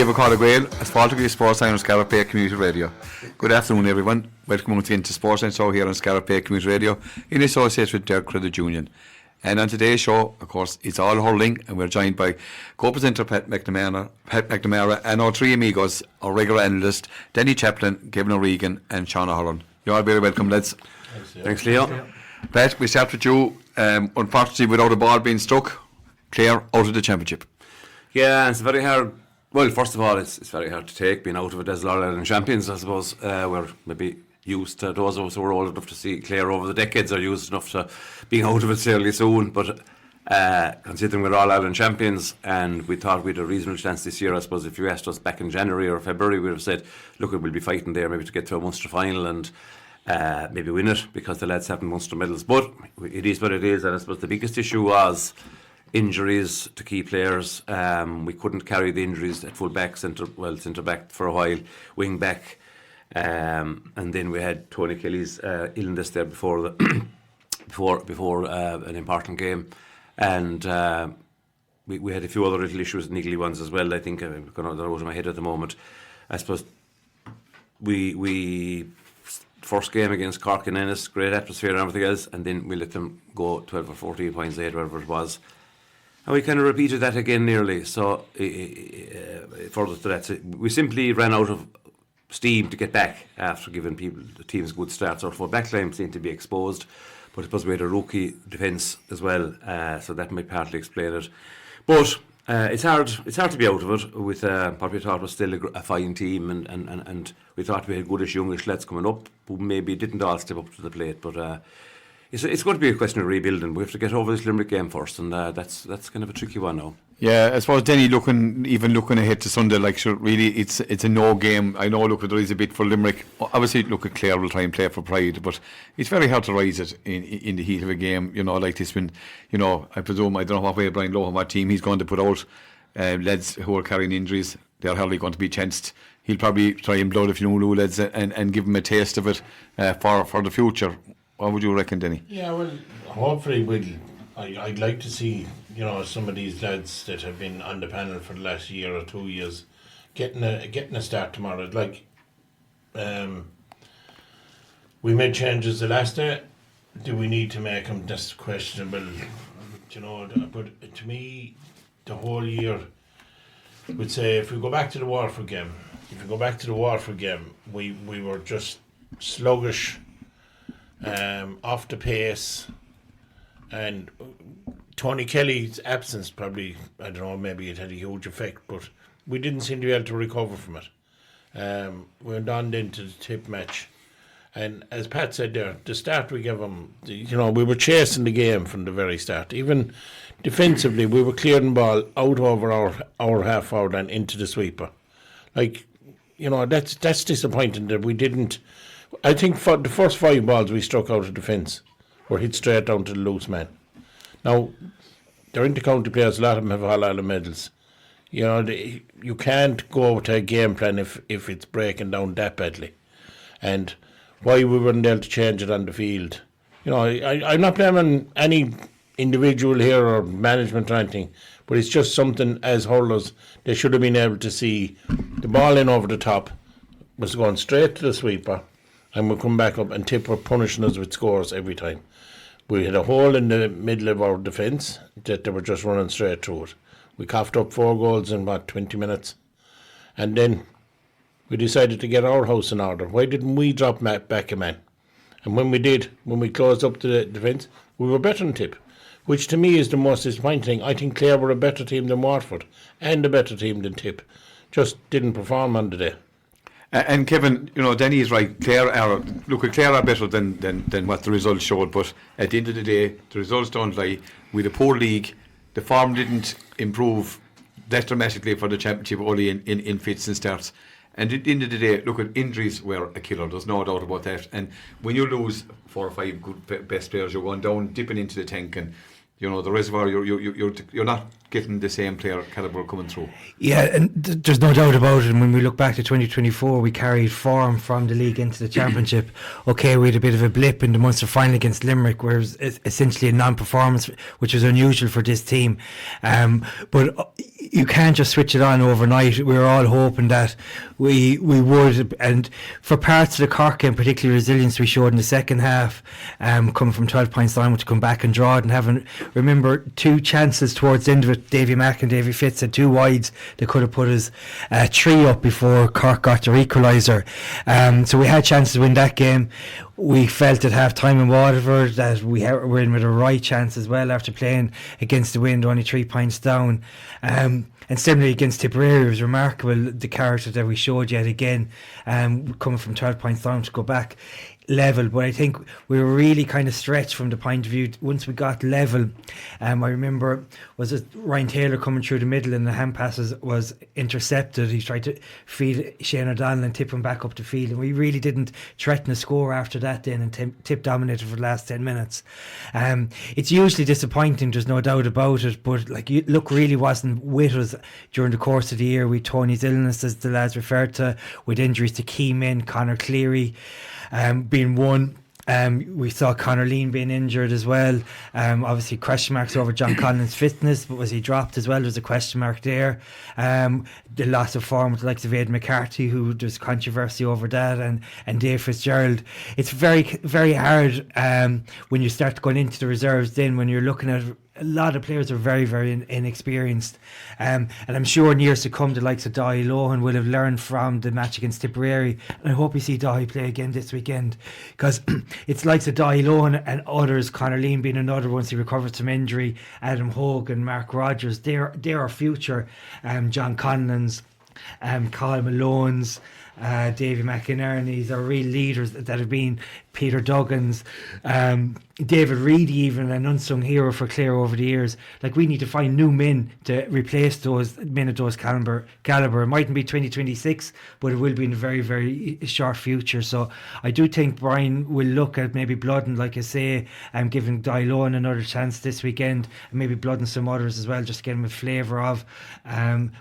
Ciao Carla Gael, as far as Sportsline on Scariff Community Radio. Good afternoon, everyone. Welcome once again to Sportsline show here on Scariff Community Radio in association with Derek Credit Union. And on today's show, of course, it's all hurling, and we're joined by co-presenter Pat McNamara, and our three amigos, our regular analyst, Danny Chaplin, Kevin O'Regan, and Sean O'Halloran. You're all very welcome, lads. Thanks, Leo. Pat, we start with you. Unfortunately, without a ball being struck, Clare out of the championship. Yeah, it's very hard. Well, first of all, it's very hard to take being out of it as All-Ireland champions, I suppose. We're maybe used to, those of us who are old enough to see Clare over the decades are used enough to being out of it fairly soon. But considering we're All-Ireland champions and we thought we had a reasonable chance this year, I suppose if you asked us back in January or February, we would have said, look, we'll be fighting there maybe to get to a Munster final and maybe win it because the lads have Munster medals. But it is what it is, and I suppose the biggest issue was injuries to key players. We couldn't carry the injuries at full back, centre back for a while, wing back, and then we had Tony Kelly's illness there before an important game, and we had a few other little issues, niggly ones as well. I think they're out of my head at the moment. I suppose we first game against Cork and Ennis, great atmosphere and everything else, and then we let them go 12 or 14 points ahead, whatever it was. And we kind of repeated that again nearly. So further to that, we simply ran out of steam to get back after giving the teams good starts. Our full back line seemed to be exposed, but I suppose we had a rookie defence as well, so that might partly explain it. But it's hard to be out of it with what we thought was still a fine team, and we thought we had goodish youngish lads coming up who maybe didn't all step up to the plate, but it's going to be a question of rebuilding. We have to get over this Limerick game first, and that's kind of a tricky one now. Yeah, as far as Denny looking ahead to Sunday, like sure, really it's a no game. I know, look, there is a bit for Limerick. Obviously, look, at Clare will try and play for pride, but it's very hard to rise it in the heat of a game. You know, like this one. You know, I presume, I don't know what way Brian Lohan, what team he's going to put out. Lads who are carrying injuries, they're hardly going to be chanced. He'll probably try and blood a few new lads and give them a taste of it for the future. What would you reckon, Denny? Yeah, well, hopefully I'd like to see, you know, some of these lads that have been on the panel for the last year or 2 years getting a start tomorrow. Like, we made changes the last day. Do we need to make them? That's questionable, you know. But to me, the whole year, would say if we go back to the Waterford game, we were just sluggish. Off the pace, and Tony Kelly's absence probably, I don't know, maybe it had a huge effect, but we didn't seem to be able to recover from it. We went on into the tip match, and as Pat said there, the start we gave them, you know, we were chasing the game from the very start. Even defensively, we were clearing ball out over our half hour and into the sweeper. Like, you know, that's disappointing that we didn't. I think for the first 5 balls we struck out of defence were hit straight down to the loose man. Now, they're inter-county players, a lot of them have All-Ireland medals. You know, you can't go to a game plan if it's breaking down that badly. And why we weren't able to change it on the field. You know, I'm not blaming any individual here or management or anything, but it's just something as hurlers, they should have been able to see the ball in over the top was going straight to the sweeper, and we'll come back up, and Tip were punishing us with scores every time. We had a hole in the middle of our defence that they were just running straight through it. We coughed up 4 goals in 20 minutes, and then we decided to get our house in order. Why didn't we drop back a man? And when we did, when we closed up the defence, we were better than Tip, which to me is the most disappointing thing. I think Clare were a better team than Waterford and a better team than Tip. Just didn't perform on the day. And Kevin, you know, Danny is right. Clare are better than what the results showed, but at the end of the day, the results don't lie. With a poor league, the form didn't improve that dramatically for the championship, only in fits and starts. And at the end of the day, look, at injuries were a killer. There's no doubt about that. And when you lose 4 or 5 good best players, you're going down, dipping into the tank, and you know the reservoir. You're not getting the same player calibre coming through. Yeah, and there's no doubt about it. And when we look back to 2024, we carried form from the league into the championship. Okay, we had a bit of a blip in the Munster final against Limerick, where it was essentially a non-performance, which was unusual for this team. But you can't just switch it on overnight. We were all hoping that we would, and for parts of the Cork game, particularly resilience we showed in the second half, coming from 12 points down to come back and draw it, and having, remember, 2 chances towards the end of it. Davy Mack and Davy Fitz had 2 wides that could have put us 3 up before Cork got their equaliser. So we had chances to win that game. We felt at half time in Waterford that we were in with a right chance as well after playing against the wind, only 3 points down. And similarly against Tipperary, it was remarkable the character that we showed yet again, coming from 12 points down to go back level. But I think we were really kind of stretched from the point of view once we got level. I remember, was it Ryan Taylor coming through the middle and the hand passes was intercepted. He tried to feed Shane O'Donnell and tip him back up the field, and we really didn't threaten a score after that then, and Tip dominated for the last 10 minutes. It's usually disappointing, there's no doubt about it, but like, Luck really wasn't with us during the course of the year, with Tony's illness, as the lads referred to, with injuries to key men, Conor Cleary being one. We saw Conor Lean being injured as well. Obviously question marks over John Conlon's fitness, but was he dropped as well? There's a question mark there. The loss of form with the likes of Aidan McCarthy, who there's controversy over that, and Dave Fitzgerald. It's very, very hard when you start going into the reserves then, when you're looking at a lot of players are very, very inexperienced. And I'm sure in years to come, the likes of Dahi Lohan will have learned from the match against Tipperary. And I hope we see Dahi play again this weekend, because it's likes of Dahi Lohan and others, Conor Lean being another once he recovers from injury, Adam Hogan, Mark Rogers, they're our future. John Conlon's, Colin Malone's, Davy McInerney's are real leaders that have been, Peter Duggan's, David Reedy, even an unsung hero for Clare over the years. Like, we need to find new men to replace those men of those calibre. It mightn't be 2026, but it will be in a very, very short future. So I do think Brian will look at maybe Bloodon, like I say, and giving Dylone another chance this weekend, and maybe Bloodon some others as well, just to get him a flavour of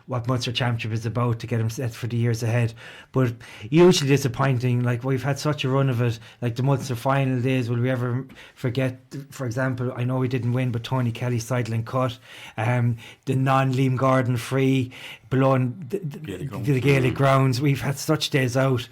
what Munster Championship is about, to get him set for the years ahead. But hugely disappointing. Like, we've had such a run of it, like the Munster final days. Will we ever forget, for example, I know we didn't win, but Tony Kelly's sideline cut, the non-Liam Gordon free below the Gaelic grounds. We've had such days out,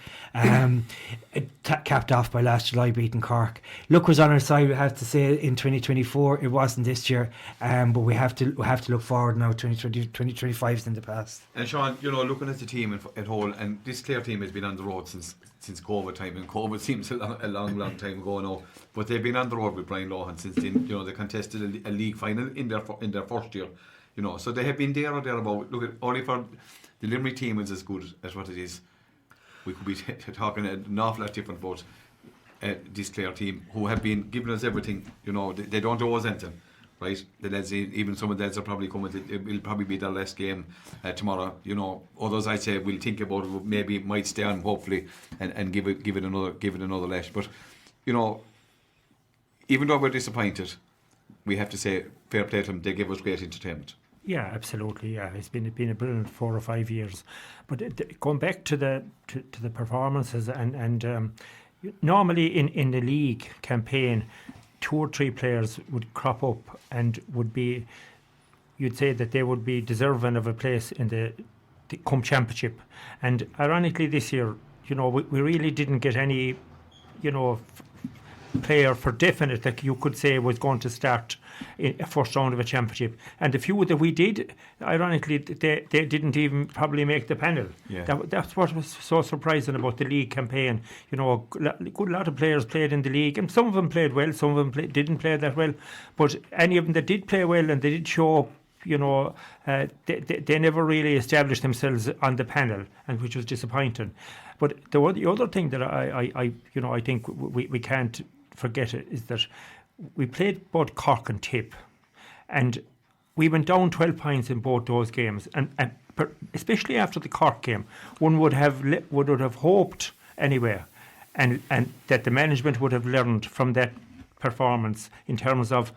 capped off by last July beating Cork. Luck was on our side, we have to say, in 2024. It wasn't this year, but we have to look forward now. 2025 is in the past. And Sean, you know, looking at the team at whole, and this Clare team has been on the road since COVID time, and COVID seems a long time ago now, but they've been on the road with Brian Lohan since then. You know, they contested a league final in their first year. You know, so they have been there or thereabout. Look at, only for the Limerick team is as good as what it is. We could be talking an awful lot different about this Clare team, who have been giving us everything. You know, they don't owe us anything, right? The lads, even some of the lads are probably coming. It will probably be their last game tomorrow. You know, others I'd say will think about it, maybe might stay on, hopefully, and give it another lash. But you know, even though we're disappointed, we have to say fair play to them. They give us great entertainment. Yeah, absolutely. Yeah, it's been a brilliant 4 or 5 years. But going back to the performances, and normally in the league campaign, 2 or 3 players would crop up and would be, you'd say that they would be deserving of a place in the come championship. And ironically, this year, you know, we really didn't get any, you know, player for definite that you could say was going to start in a first round of a championship. And the few that we did, ironically, they didn't even probably make the panel. Yeah. That's what was so surprising about the league campaign. You know, a good lot of players played in the league, and some of them played well, some of them didn't play that well. But any of them that did play well and they did show up, you know, they never really established themselves on the panel, and which was disappointing. But the other thing that I think we can't forget it is that we played both Cork and Tip, and we went down 12 points in both those games, and especially after the Cork game, one would have hoped anyway, and that the management would have learned from that performance in terms of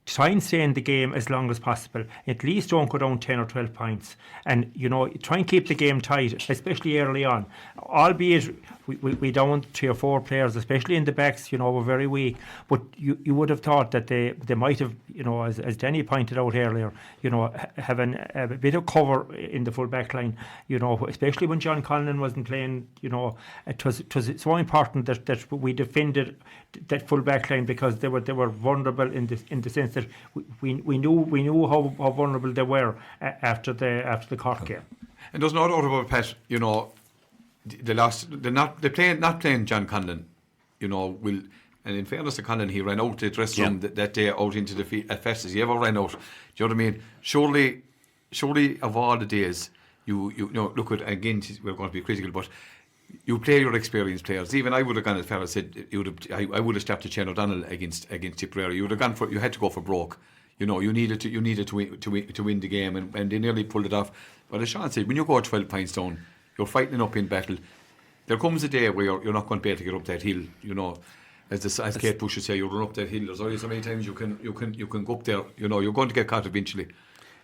try and stay in the game as long as possible. At least don't go down 10 or 12 points. And, try and keep the game tight, especially early on. Albeit we down 3 or 4 players, especially in the backs, were very weak. But you would have thought that they might have, as Danny pointed out earlier, having a bit of cover in the full back line, especially when John Conlon wasn't playing, it was so important that we defended that full back line, because they were vulnerable in the sense that we knew how vulnerable they were after the Cork game. And there's no doubt about Pat. They're not playing John Conlon. And in fairness to Conlon, he ran out the dressing room that day out into the field as fast as he ever ran out. Do you know what I mean? Surely of all the days, you look at, again, we're going to be critical, but you play your experienced players. Even I would have gone as far as said I would have stepped to Chen O'Donnell against Tipperary. You would have gone for, you had to go for broke. You needed to win the game, and they nearly pulled it off. But as Sean said, when you go 12 points down, you're fighting up in battle. There comes a day where you're not going to be able to get up that hill. As Kate Bush would say, you run up that hill. There's only so many times you can go up there. You're going to get caught eventually.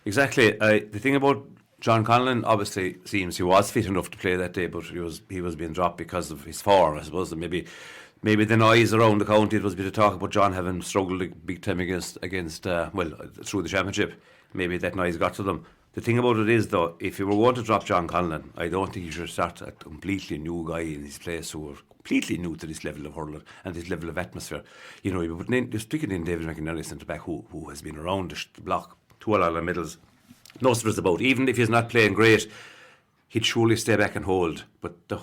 Exactly. The thing about John Conlon, obviously seems he was fit enough to play that day, but he was being dropped because of his form, I suppose. And maybe the noise around the county, it was a bit of talk about John having struggled big time against through the championship. Maybe that noise got to them. The thing about it is, though, if you were going to drop John Conlon, I don't think you should start a completely new guy in his place who were completely new to this level of hurling and this level of atmosphere. You're sticking in David McNamara centre back who has been around the block, 2 all the middles. No stress about. Even if he's not playing great, he'd surely stay back and hold. But the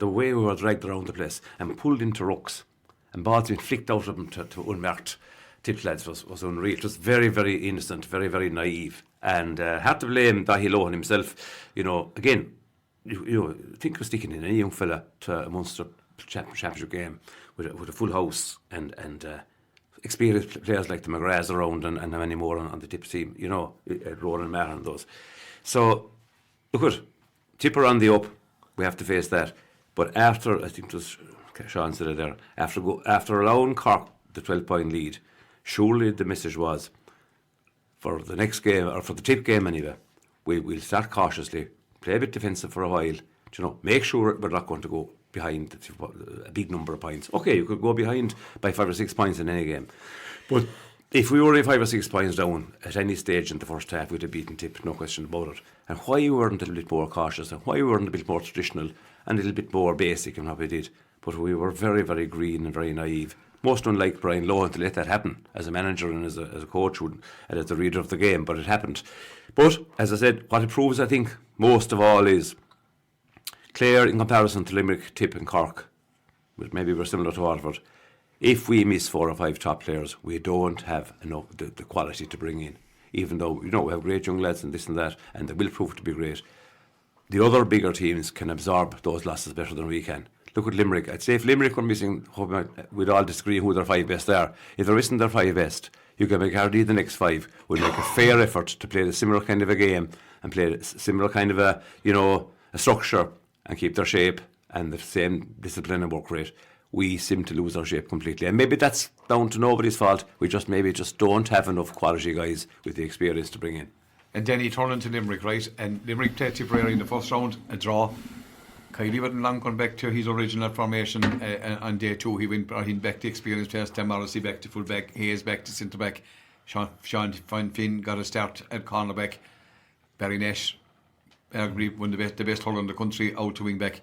way we were dragged around the place and pulled into rucks and balls being flicked out of him to unmarked tip lads was unreal. It was very, very innocent, very, very naive. And had to blame Dahi Lohan himself. Again, think of sticking in any young fella to a Munster championship game with a full house and experienced players like the McGraths around and many more on the tip team, Ronan Maher and those. So, look at Tipper on the up, we have to face that. But after, I think it was Sean said it there, after allowing Cork the 12-point lead, surely the message was, for the next game, or for the tip game anyway, we'll start cautiously, play a bit defensive for a while, make sure we're not going to go behind a big number of points. Okay, you could go behind by 5 or 6 points in any game, but if we were 5 or 6 points down at any stage in the first half, we'd have beaten Tip, no question about it. And why we weren't a little bit more cautious, and why we weren't a bit more traditional and a little bit more basic in what we did, but we were very, very green and very naive. Most unlike Brian Lohan to let that happen as a manager and as a coach and as a reader of the game, but it happened. But as I said, what it proves, I think, most of all is Clare in comparison to Limerick, Tip and Cork, which maybe we're similar to Waterford. If we miss 4 or 5 top players, we don't have enough the quality to bring in. Even though we have great young lads and this and that, and they will prove to be great. The other bigger teams can absorb those losses better than we can. Look at Limerick. I'd say if Limerick were missing, we'd all disagree who their 5 best are. If they're missing their 5 best, you can make hardly the next 5 would make a fair effort to play the similar kind of a game and play a similar kind of a structure and keep their shape and the same discipline and work rate. We seem to lose our shape completely, and maybe that's down to nobody's fault. We just don't have enough quality guys with the experience to bring in. And then he turned into Limerick, right? And Limerick played Tipperary in the first round, a draw. Kylie wasn't long gone back to his original formation on day 2. He brought him back to experienced players. Tim Morrissey back to full back, Hayes back to centre back, Sean Finn got a start at cornerback, Barry Nash, arguably one of the best hurler in the country, out to wing back.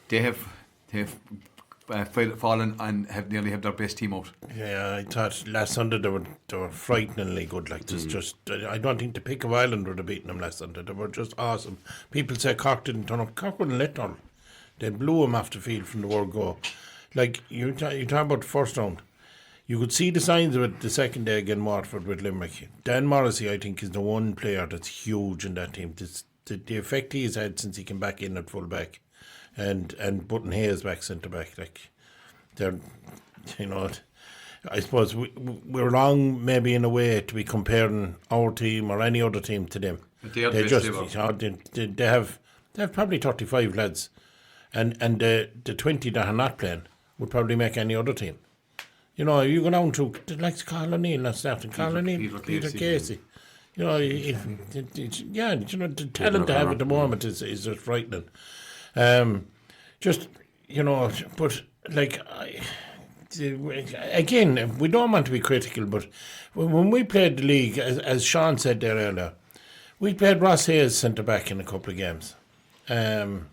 They have fallen and have nearly had their best team out. Yeah, I thought last Sunday they were frighteningly good. Like this, just I don't think the pick of Ireland would have beaten them last Sunday. They were just awesome. People say Cork didn't turn up. Cork wouldn't let them. They blew them off the field from the word go. Like you talk about the first round. You could see the signs of it the second day against Waterford with Limerick. Dan Morrissey, I think, is the one player that's huge in that team. The effect he's had since he came back in at full back. And putting Hayes back centre back, like they're, I suppose we're wrong maybe in a way to be comparing our team or any other team to them. They have probably 35 lads, and the 20 that are not playing would probably make any other team. You know, you go down to like Carl O'Neill, not starting. Carl O'Neill, Peter Casey. You know, you know, the talent they have at the moment is just frightening. Just, you know, but like, again, we don't want to be critical, but when we played the league, as Sean said there earlier, we played Ross Hayes centre-back in a couple of games. John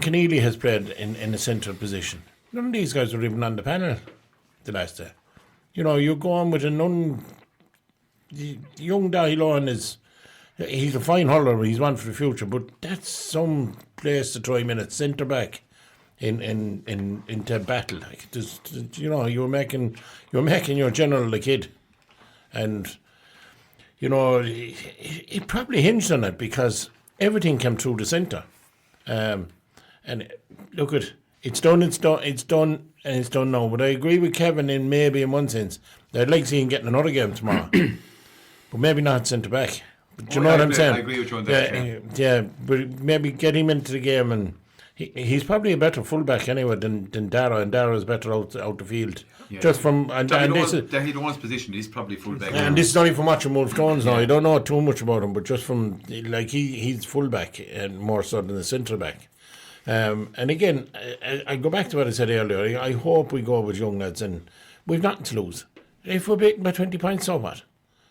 Keneally has played in a central position. None of these guys were even on the panel the last day. You know, you're going with young Dahilon he's a fine hurler, he's one for the future, but that's some place to try him in at centre-back into battle. Like, you know, you're making your general a kid. And, you know, it probably hinged on it because everything came through the centre. And look at it's done now. But I agree with Kevin in one sense. I'd like to see him getting another game tomorrow, but maybe not centre back. But you know what I'm saying? I agree with you on that. Yeah, but maybe get him into the game, and he's probably a better fullback anyway than Dara, and Dara is better out the field. Yeah. Just from Dahilon's position, he's probably fullback. And this is only from watching Wolf Tones now. I don't know too much about him, but just from like he's fullback and more so than the centre back. And again, I go back to what I said earlier. I hope we go with young lads, and we've nothing to lose. If we're beaten by 20 points, so what?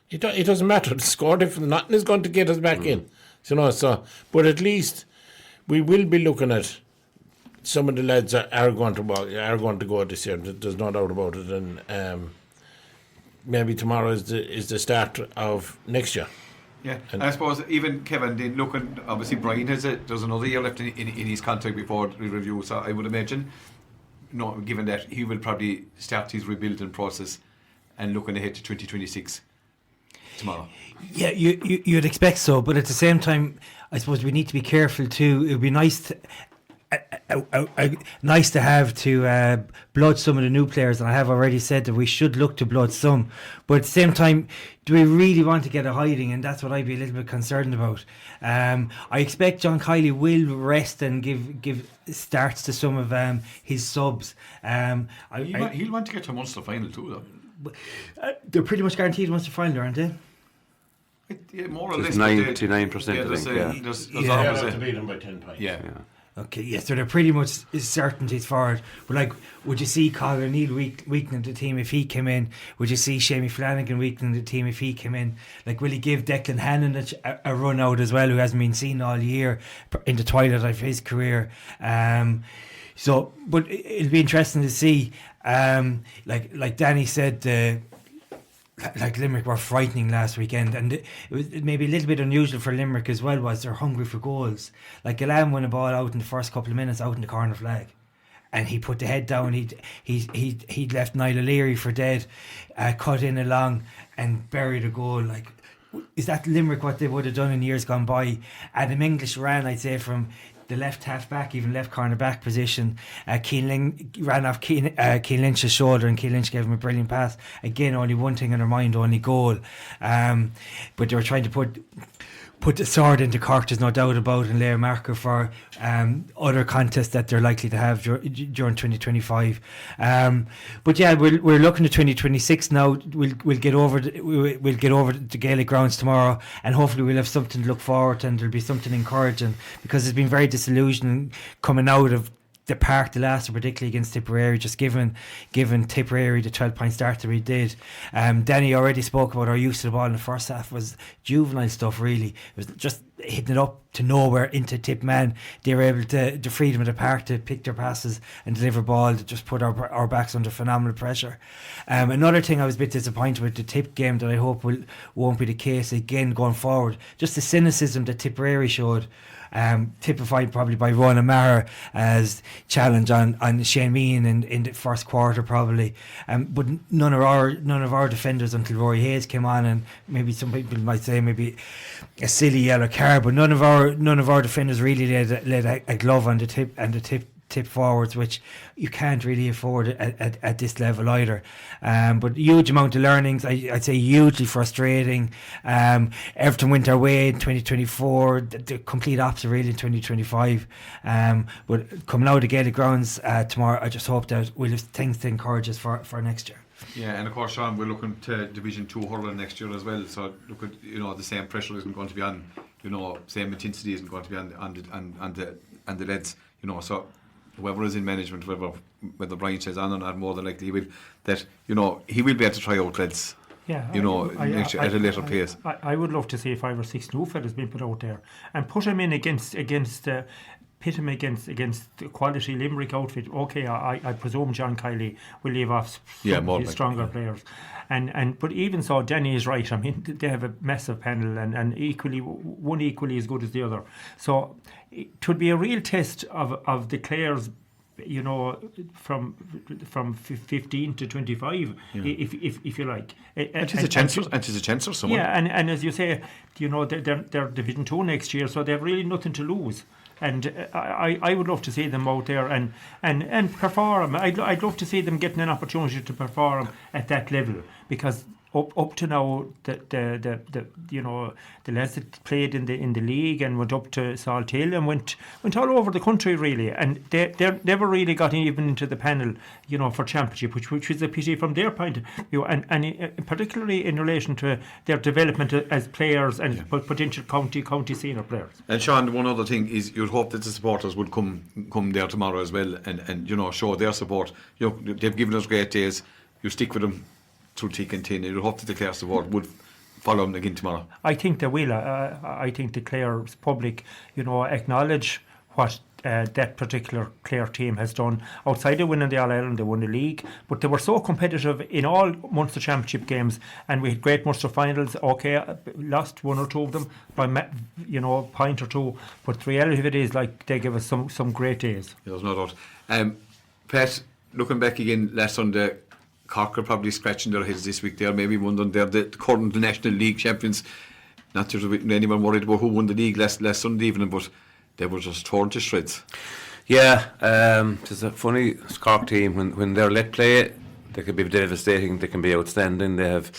It doesn't matter. The score difference, nothing is going to get us back in. You know, but at least we will be looking at some of the lads that are going to go this year. There's no doubt about it. And maybe tomorrow is the start of next year. Yeah, and I suppose even Kevin, then looking, obviously Brian there's another year left in his contract before the review, so I would imagine, given that he will probably start his rebuilding process and looking ahead to 2026 tomorrow. Yeah, you'd expect so, but at the same time, I suppose we need to be careful too. It would be nice to have to blood some of the new players, and I have already said that we should look to blood some, but at the same time, do we really want to get a hiding? And that's what I'd be a little bit concerned about. I expect John Kiley will rest and give starts to some of his subs. He'll want to get to a Munster final too, though. They're pretty much guaranteed Munster final, aren't they? Yeah, more or less 99%. I think. There's always to beat them by 10 points. Yeah. Okay, yes, so they're pretty much certainties for it. But like, would you see Colin O'Neill weakening the team if he came in? Would you see Shamie Flanagan weakening the team if he came in? Like, will he give Declan Hannon a run out as well, who hasn't been seen all year in the twilight of his career? So, but it'll be interesting to see. Like Danny said, like Limerick were frightening last weekend, and it was maybe a little bit unusual for Limerick as well, was they're hungry for goals. Like Galan won a ball out in the first couple of minutes out in the corner flag, and he put the head down. He'd left Niall O'Leary for dead, cut in along and buried a goal. Like, is that Limerick what they would have done in years gone by? Adam English ran, I'd say, from the left half back, even left corner back position. Keane ran off Keane Lynch's shoulder, and Keane Lynch gave him a brilliant pass. Again, only one thing in their mind, only goal. But they were trying to put the sword into Cork, there's no doubt about, and lay a marker for other contests that they're likely to have during 2025. But yeah, we're looking at 2026 now. We'll get over the Gaelic grounds tomorrow, and hopefully we'll have something to look forward to, and there'll be something encouraging, because it's been very disillusioning coming out of the park the last, particularly against Tipperary, just given Tipperary the 12-point start that we did. Danny already spoke about our use of the ball in the first half was juvenile stuff, really. It was just hitting it up to nowhere into tip man. They were able to, the freedom of the park to pick their passes and deliver ball that just put our backs under phenomenal pressure. Another thing I was a bit disappointed with the Tip game that I hope won't be the case again going forward, just the cynicism that Tipperary showed. Typified probably by Ronan O'Mara as challenge on Shane Meehan in the first quarter probably, but none of our defenders until Rory Hayes came on, and maybe some people might say maybe a silly yellow card, but none of our defenders really laid a glove on the tip forwards, which you can't really afford at this level either. But huge amount of learnings. I'd say hugely frustrating. Everton went their way in 2024, the complete opposite really in 2025. But coming out of the Gaelic grounds tomorrow, I just hope that we'll have things to encourage us for next year. Yeah, and of course, Sean, we're looking to Division 2 hurling next year as well. So look at, the same pressure isn't going to be on, same intensity isn't going to be on the lads. So whoever is in management, whether Brian says on or not, more than likely he will be able to try out lads. Yeah, next year at a later pace. I would love to see 5 or 6 new fellas being put out there and put him in against pit him against the quality Limerick outfit. Okay, I presume John Kiley will leave off his stronger players. But even so, Danny is right. I mean, they have a massive panel and one equally as good as the other. So it would be a real test of the Clares, from 15 to 25, if you like. And it's a chance for someone. Yeah, and as you say, they're Division 2 next year, so they have really nothing to lose. And I would love to see them out there and perform. I'd love to see them getting an opportunity to perform at that level, because up to now, the lads that played in the league and went up to Salt Hill and went all over the country really, and they never really got even into the panel, for championship, which is a pity from their point of view, and particularly in relation to their development as players and potential county senior players. And Sean, one other thing is you'd hope that the supporters would come there tomorrow as well, and show their support. They've given us great days. You stick with them through thick and thin. You'd hope that the Clare support would follow them again tomorrow. I think they will. I think the Clare's public, acknowledge what that particular Clare team has done. Outside of winning the All-Ireland, they won the league, but they were so competitive in all Munster Championship games, and we had great Munster finals. Okay, lost 1 or 2 of them by a point or two, but the reality of it is, like, they gave us some great days. There's no doubt. Pat, looking back again last Sunday, Cork are probably scratching their heads this week. They're maybe wondering, they're the current National League champions. Not that anyone worried about who won the league last Sunday evening, but they were just torn to shreds. Yeah, it's a funny Cork team. When they're let play, they can be devastating, they can be outstanding. They have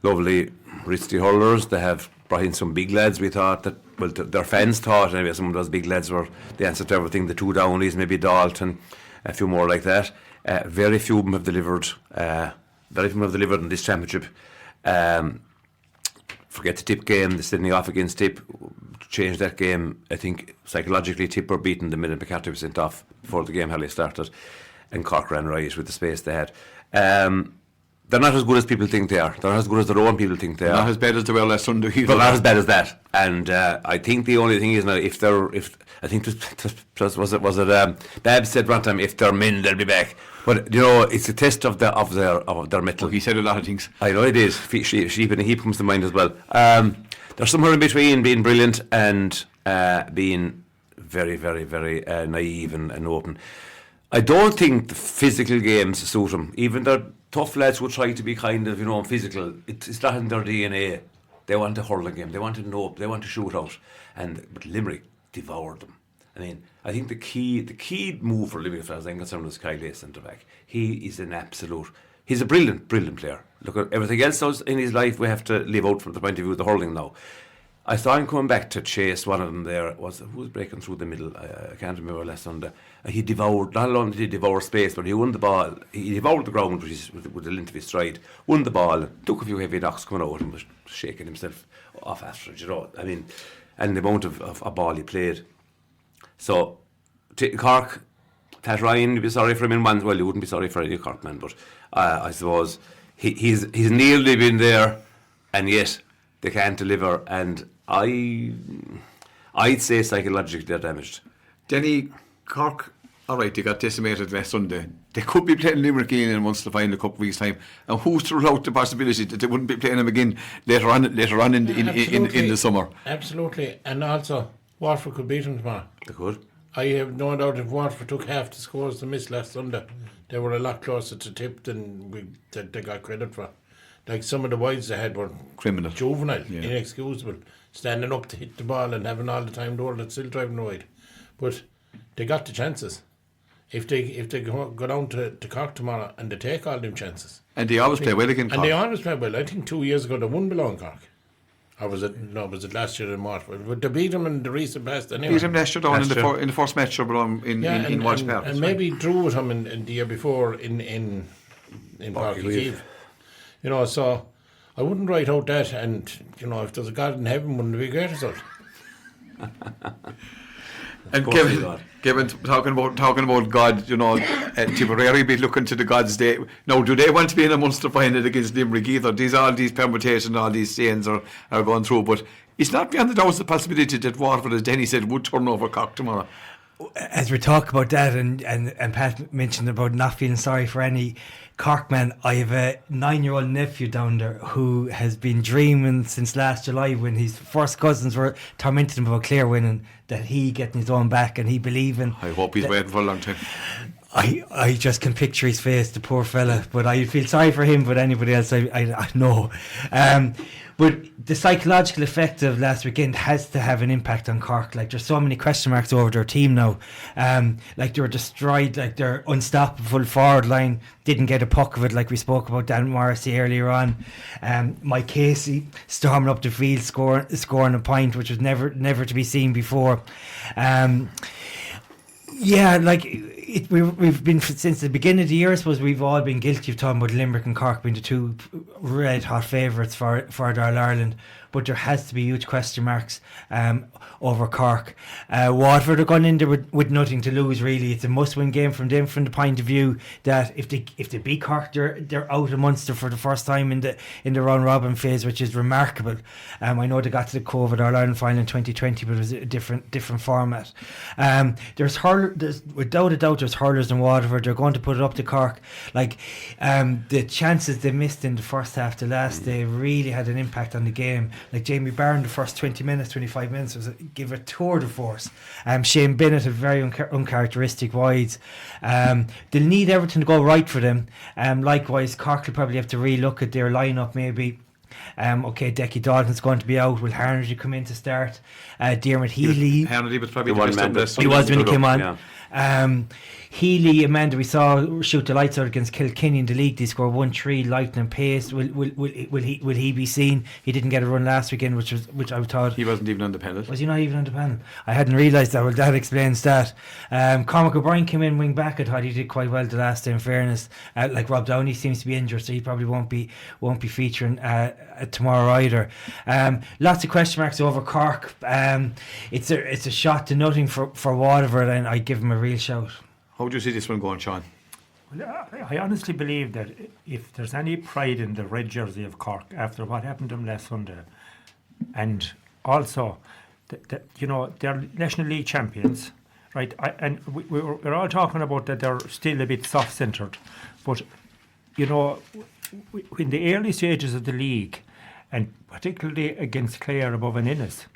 lovely wristy hurlers. They have brought in some big lads. We thought that, well, their fans thought anyway, some of those big lads were the answer to everything. The 2 Downies, maybe Dalton, a few more like that. Very few of them have delivered. In this championship. Forget the Tip game, the Sydney off against Tip. Change that game. I think psychologically Tip were beaten the minute McCarthy was sent off before the game hardly started, and Cork ran riot with the space they had. They're not as good as people think they are. They're not as good as their own people think they are. Not as bad as they were last Sunday either. But not as bad as that. And I think the only thing is now, if I think was it Babs said one time, if they're men, they'll be back. But it's a test of their mettle. Well, he said a lot of things. I know it is. Sheep in a heap comes to mind as well. They're somewhere in between being brilliant and being very, very, very naive and open. I don't think the physical games suit them. Even the tough lads would try to be kind of, physical. It's not in their DNA. They want a hurling game. They want to know. They want to shoot out. But Limerick devoured them. I mean, I think the key move for Limerick, as far as I'm concerned, was Kyle Day centre back. He is he's a brilliant player. Look at everything else in his life we have to live out from the point of view of the hurling now. I saw him coming back to chase one of them there. Who was breaking through the middle? I can't remember last Sunday. He devoured, not only did he devour space, but he won the ball. He devoured the ground with the length of his stride, won the ball, took a few heavy knocks coming out and was shaking himself off after it, I mean, and the amount of ball he played. So, Cork, Pat Ryan, you'd be sorry for him in one. Well, you wouldn't be sorry for any Cork man, but I suppose he's nearly been there, and yet they can't deliver. And I'd say psychologically they're damaged. Denny, Cork, all right, they got decimated last Sunday. They could be playing Limerick again in Munster final a couple of weeks' time. And who's to rule out the possibility that they wouldn't be playing them again later on in the summer? Absolutely. And also, Waterford could beat them tomorrow. They could. I have no doubt if Waterford took half the scores they missed last Sunday, they were a lot closer to Tip than they got credit for. Like some of the wides they had were criminal, juvenile, inexcusable, standing up to hit the ball and having all the time door that's still driving the wide. But they got the chances. if they go down to Cork tomorrow and they take all them chances. And they always play well against Cork. And they always play well. I think 2 years ago they won below in Cork. Or was it last year in March? But they beat them in the recent past anyway. Beat them last year down in the first match in Walsh Park. And maybe drew with them in the year before in Park Keeve. You know, so I wouldn't write out that, and you know, if there's a God in heaven, wouldn't it be a great result? And Kevin, talking about God, you know, Tipperary be looking to the gods. Now, do they want to be in a Munster final against Limerick either? All these permutations, all these stains are going through, but it's not beyond the doubt the possibility that Waterford, as Denny said, would turn over Cork tomorrow. As we talk about that, and Pat mentioned about not feeling sorry for any Cork man, I have a 9-year-old nephew down there who has been dreaming since last July, when his first cousins were tormenting him about Clare winning, that he getting his own back, and he believing. I hope he's waiting for a long time. I just can picture his face, the poor fella, but I feel sorry for him, but anybody else I know. But the psychological effect of last weekend has to have an impact on Cork. Like, there's so many question marks over their team now. Like, they were destroyed, like their unstoppable forward line didn't get a puck of it, like we spoke about Dan Morrissey earlier on. Mike Casey storming up the field, scoring a point, which was never to be seen before. Yeah, like we've been, since the beginning of the year, I suppose we've all been guilty of talking about Limerick and Cork being the two red hot favourites for the All-Ireland, but there has to be huge question marks over Cork. Waterford are going in there with nothing to lose, really. It's a must-win game from them, from the point of view that if they beat Cork, they're out of Munster for the first time in the round-robin phase, which is remarkable. I know they got to the COVID All-Ireland final in 2020, but it was a different format. There's without a doubt, there's hurlers in Waterford. They're going to put it up to Cork. Like, the chances they missed in the first half to last, they really had an impact on the game. Like Jamie Barron, the first 25 minutes give a tour de force. Shane Bennett had very uncharacteristic wides. They'll need everything to go right for them. Likewise, Cork will probably have to relook at their lineup maybe. Decky Dalton's going to be out. Will Harnedy come in to start? Diarmuid Healy. Harnedy was probably the best. He was when he came on. Yeah. Healy, Amanda, we saw shoot the lights out against Kilkenny in the league. They scored 1-3, lightning pace. Will he be seen? He didn't get a run last weekend, which I thought he wasn't even on the panel. Was he not even on the panel? I hadn't realised that. Well, that explains that. Cormac O'Brien came in wing back. I thought he did quite well the last day, in fairness. Like Rob Downey seems to be injured, so he probably won't be featuring tomorrow either. Lots of question marks over Cork. It's a shot to nothing for Waterford, and I give him a real shout. How do you see this one going, Sean? Well, I honestly believe that if there's any pride in the red jersey of Cork after what happened to them last Sunday, and also, they're National League champions, right? We're all talking about that they're still a bit soft-centred, but, in the early stages of the league, and particularly against Clare above and Innis,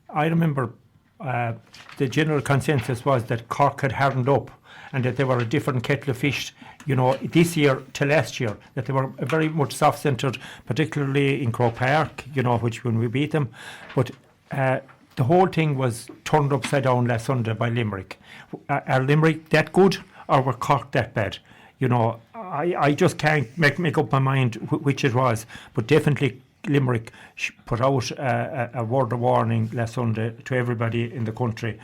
I remember the general consensus was that Cork had hardened up, and that they were a different kettle of fish, this year to last year, that they were very much soft-centred, particularly in Croke Park, which when we beat them. But the whole thing was turned upside down last Sunday by Limerick. Are Limerick that good, or were Cork that bad? I just can't make up my mind which it was, but definitely Limerick put out a word of warning last Sunday to everybody in the country,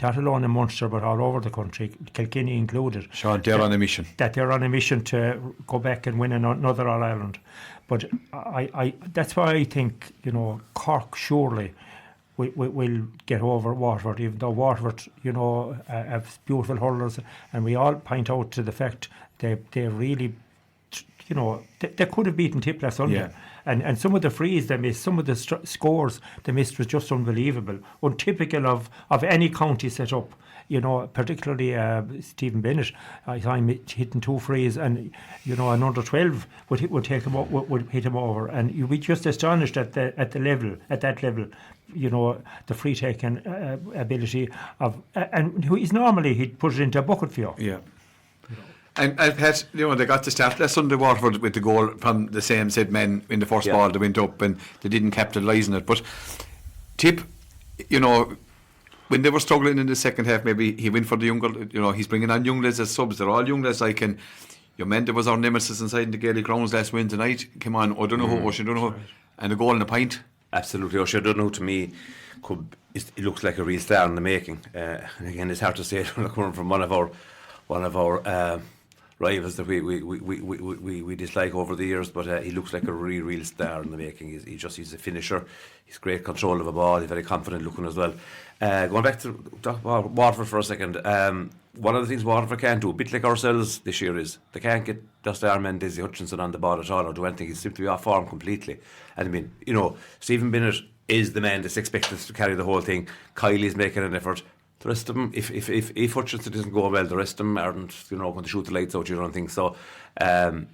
not alone in Munster but all over the country, Kilkenny included. Sean, they're on a mission. That they're on a mission to go back and win another All-Ireland. But I that's why I think, Cork surely will get over Waterford, even though Waterford, have beautiful hurlers, and we all point out to the fact they really, they could have beaten Tip last Sunday. Yeah. And some of the frees they missed, some of the scores they missed was just unbelievable, untypical of any county set up. Particularly Stephen Bennett. I saw him hitting 2 frees, and an under 12 would hit him over, and you'd be just astonished at that level. The free taking ability of, and he'd put it into a bucket for you. Yeah. And Pat, they got to start last Sunday, Waterford, with the goal from the same set men in the first ball. They went up and they didn't capitalise on it. But Tip, when they were struggling in the second half, maybe he went for the younger, he's bringing on young lads as subs. They're all young lads. Your Menda was our nemesis inside the Gaelic grounds last Wednesday night. Come on, I don't know who, Ocean, don't know who, and a goal and a pint. Absolutely, Ocean, I don't know, to me, it looks like a real star in the making. And again, it's hard to say it when coming from one of our rivals that we dislike over the years, but he looks like a real star in the making. He's a finisher. He's great control of a ball. He's very confident looking as well. Going back to talk about Waterford for a second, one of the things Waterford can't do, a bit like ourselves this year, is they can't get Dusty Armand and Dizzy Hutchinson on the ball at all or do anything. He's simply off form completely. And I mean, Stephen Bennett is the man that's expected to carry the whole thing. Kylie's making an effort. The rest of them, if Hutchinson doesn't go well, the rest of them aren't, going to shoot the lights out. You don't think so? And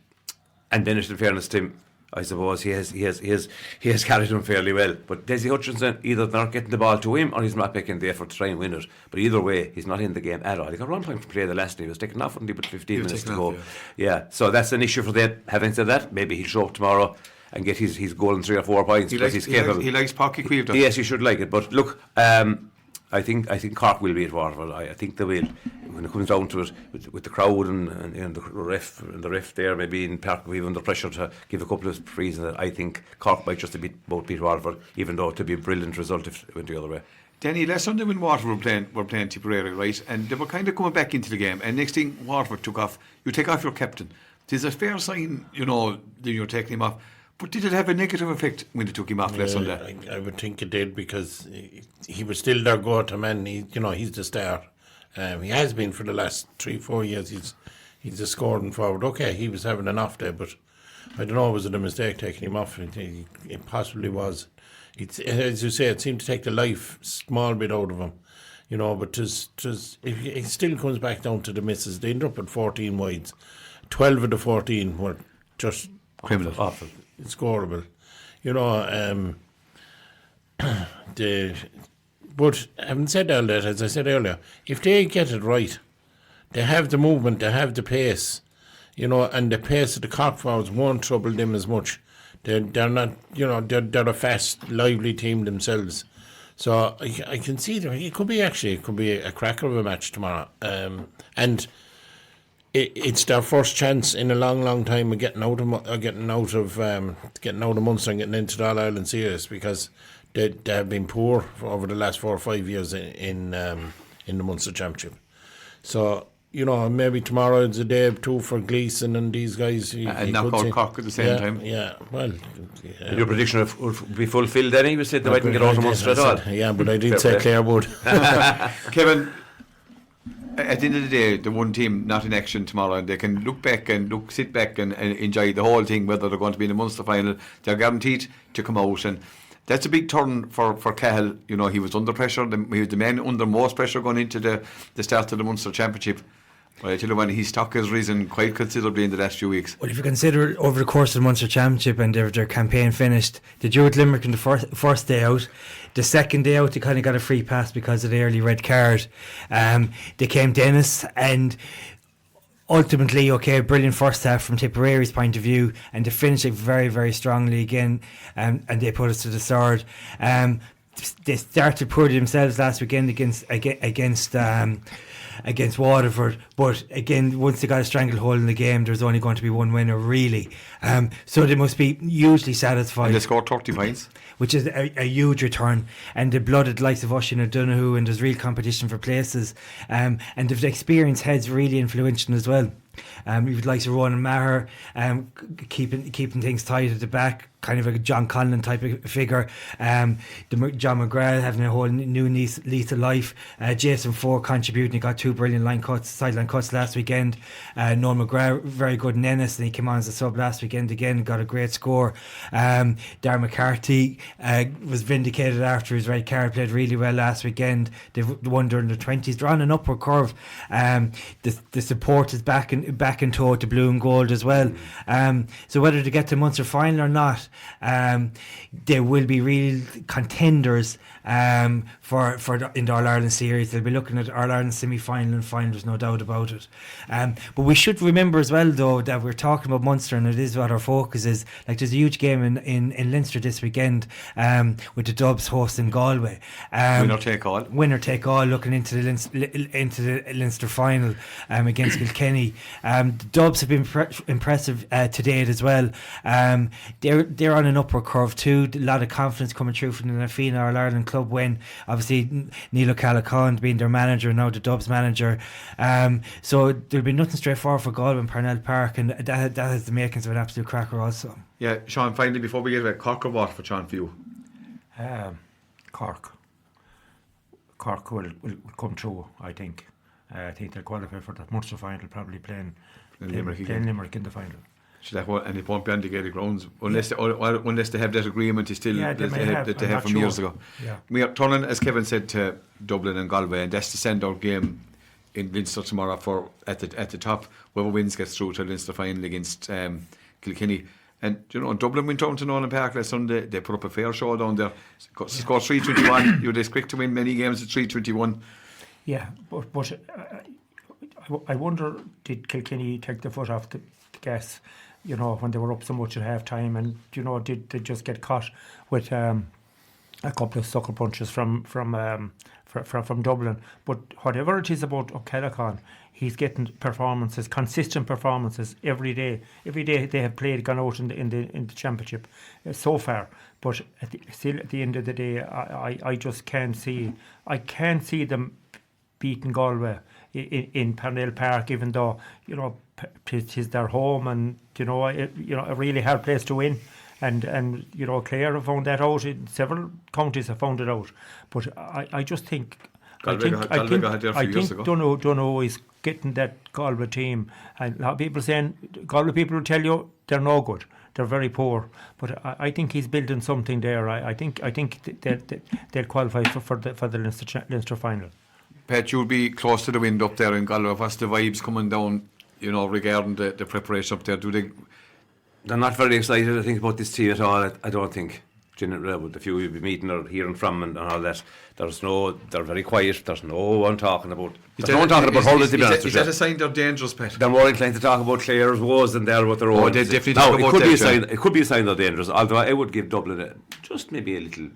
Bennett, in fairness to him, I suppose he has carried him fairly well. But Desi Hutchinson, either they're not getting the ball to him or he's not making the effort to try and win it. But either way, he's not in the game at all. He got 1 point to play the last day. He was taken off, and he put 15 minutes to go. Yeah, so that's an issue for them. Having said that, maybe he'll show up tomorrow and get his goal in 3 or 4 points because he's capable. He likes Pocky Queeve. Yes, he should like it. But look, I think Cork will beat Waterford. I think they will when it comes down to it with the crowd and the ref there, maybe in Park we're under pressure to give a couple of reasons. I think Cork might just beat Waterford, even though it would be a brilliant result if it went the other way. Danny, last Sunday when Waterford were playing Tipperary, right, and they were kind of coming back into the game, and next thing Waterford took off. You take off your captain. There's a fair sign, that you're taking him off. But did it have a negative effect when they took him off last Sunday? I would think it did, because he was still their go-to man. He's the star. He has been for the last 3-4 years. He's a scoring forward. Okay, he was having an off day, but I don't know, was it a mistake taking him off? It possibly was. As you say, it seemed to take the life small bit out of him. But it still comes back down to the misses. They end up at 14 wides. 12 of the 14 were just criminal, awful. It's scoreable, but having said all that, as I said earlier, if they get it right, they have the movement, they have the pace, and the pace of the Cork forwards won't trouble them as much. They're not, they're a fast, lively team themselves. So I can see them. It could be a cracker of a match tomorrow, and. It's their first chance in a long time of getting out of Munster and getting into the All Ireland series, because they have been poor over the last 4 or 5 years in the Munster Championship. So maybe tomorrow is a day too for Gleeson and these guys. And knock out Cork at the same time. Yeah, well. Your prediction would be fulfilled then? You said they mightn't get out of Munster at all. Yeah, but I did say Clare would. Kevin, at the end of the day, the one team not in action tomorrow, and they can sit back and enjoy the whole thing, whether they're going to be in the Munster final. They're guaranteed to come out, and that's a big turn for Cahill. He was under pressure. He was the man under most pressure going into the start of the Munster Championship. Well, I tell you what, his stock has risen quite considerably in the last few weeks. Well, if you consider over the course of the Munster Championship and their campaign finished, they drew with Limerick in the first day out. The second day out, they kind of got a free pass because of the early red card. They came Dennis, and ultimately, brilliant first half from Tipperary's point of view, and they finished it very, very strongly again, and they put us to the sword. They started poorly themselves last weekend against Waterford, but again, once they got a stranglehold in the game, there's only going to be one winner, really. So they must be hugely satisfied. And they scored 30 points, which is a huge return. And the blooded likes of Oisin O'Donoghue, and there's real competition for places. And the experienced heads really influential as well. You'd like to Ronan Maher, keeping things tight at the back, kind of a John Conlon type of figure. John McGrath having a whole new lease of life. Jason Ford contributing. He got 2 brilliant sideline cuts last weekend. Noel McGrath, very good in Ennis, and he came on as a sub last weekend again, got a great score. Darren McCarthy was vindicated after his red card, played really well last weekend. They've won during the 20s. They're on an upward curve. The support is back in back in tow to blue and gold as well. So whether to get to Munster final or not, there will be real contenders for in the All-Ireland series. They'll be looking at All-Ireland semi-final and final, there's no doubt about it. But we should remember as well, though, that we're talking about Munster, and it is what our focus is. Like, there's a huge game in Leinster this weekend, with the Dubs hosting Galway. Winner take all. Winner take all, looking into the Leinster final against Kilkenny. The Dubs have been impressive to date as well. They're on an upward curve too. A lot of confidence coming through from the Nafina All-Ireland club win. Obviously, Neil O'Callaghan being their manager, now the Dubs manager. So there'll be nothing straightforward for Galway and Parnell Park, and that has the makings of an absolute cracker also. Yeah, Sean, finally, before we get away, Cork or Waterford, Sean, for you? Cork will come through, I think. I think they'll qualify for the Munster final, probably playing Limerick in the final. And it won't be on the Gaelic grounds unless they have that agreement that they have from years ago. Yeah. We are turning, as Kevin said, to Dublin and Galway, and that's the send-out game in Leinster tomorrow for at the top. Whoever wins gets through to the Leinster final against Kilkenny. And Dublin went down to Nolan Park last Sunday. They put up a fair show down there. Scored 3-21. You were quick to win many games at 3-21. Yeah, but I wonder, did Kilkenny take the foot off the gas, when they were up so much at half time, and did they just get caught with a couple of sucker punches from Dublin? But whatever it is about O'Callaghan, he's getting consistent performances every day. Every day they have gone out in the championship so far. But still, at the end of the day, I just can't see. I can't see them beating Galway in Parnell Park, even though it's their home, and a really hard place to win. And Clare have found that out. Several counties have found it out. But I just think. I think Donoghue is getting that Galway team, and a lot of people saying Galway people will tell you they're no good, they're very poor, but I think he's building something there. I think they'll qualify for the Leinster final. Pat, you'll be close to the wind up there in Galway. What's the vibes coming down, regarding the preparation up there? They're not very excited, I think, about this team at all. I don't think. With the few you'll be meeting or hearing from and all that, they're very quiet. There's no one talking about. There's no one talking about hurling, to be honest. Is that a sign they're dangerous, Pat? They're more inclined to talk about Clare's woes than they're about their own. They definitely talk about that. It could be a sign they're dangerous. Although I would give Dublin just maybe a little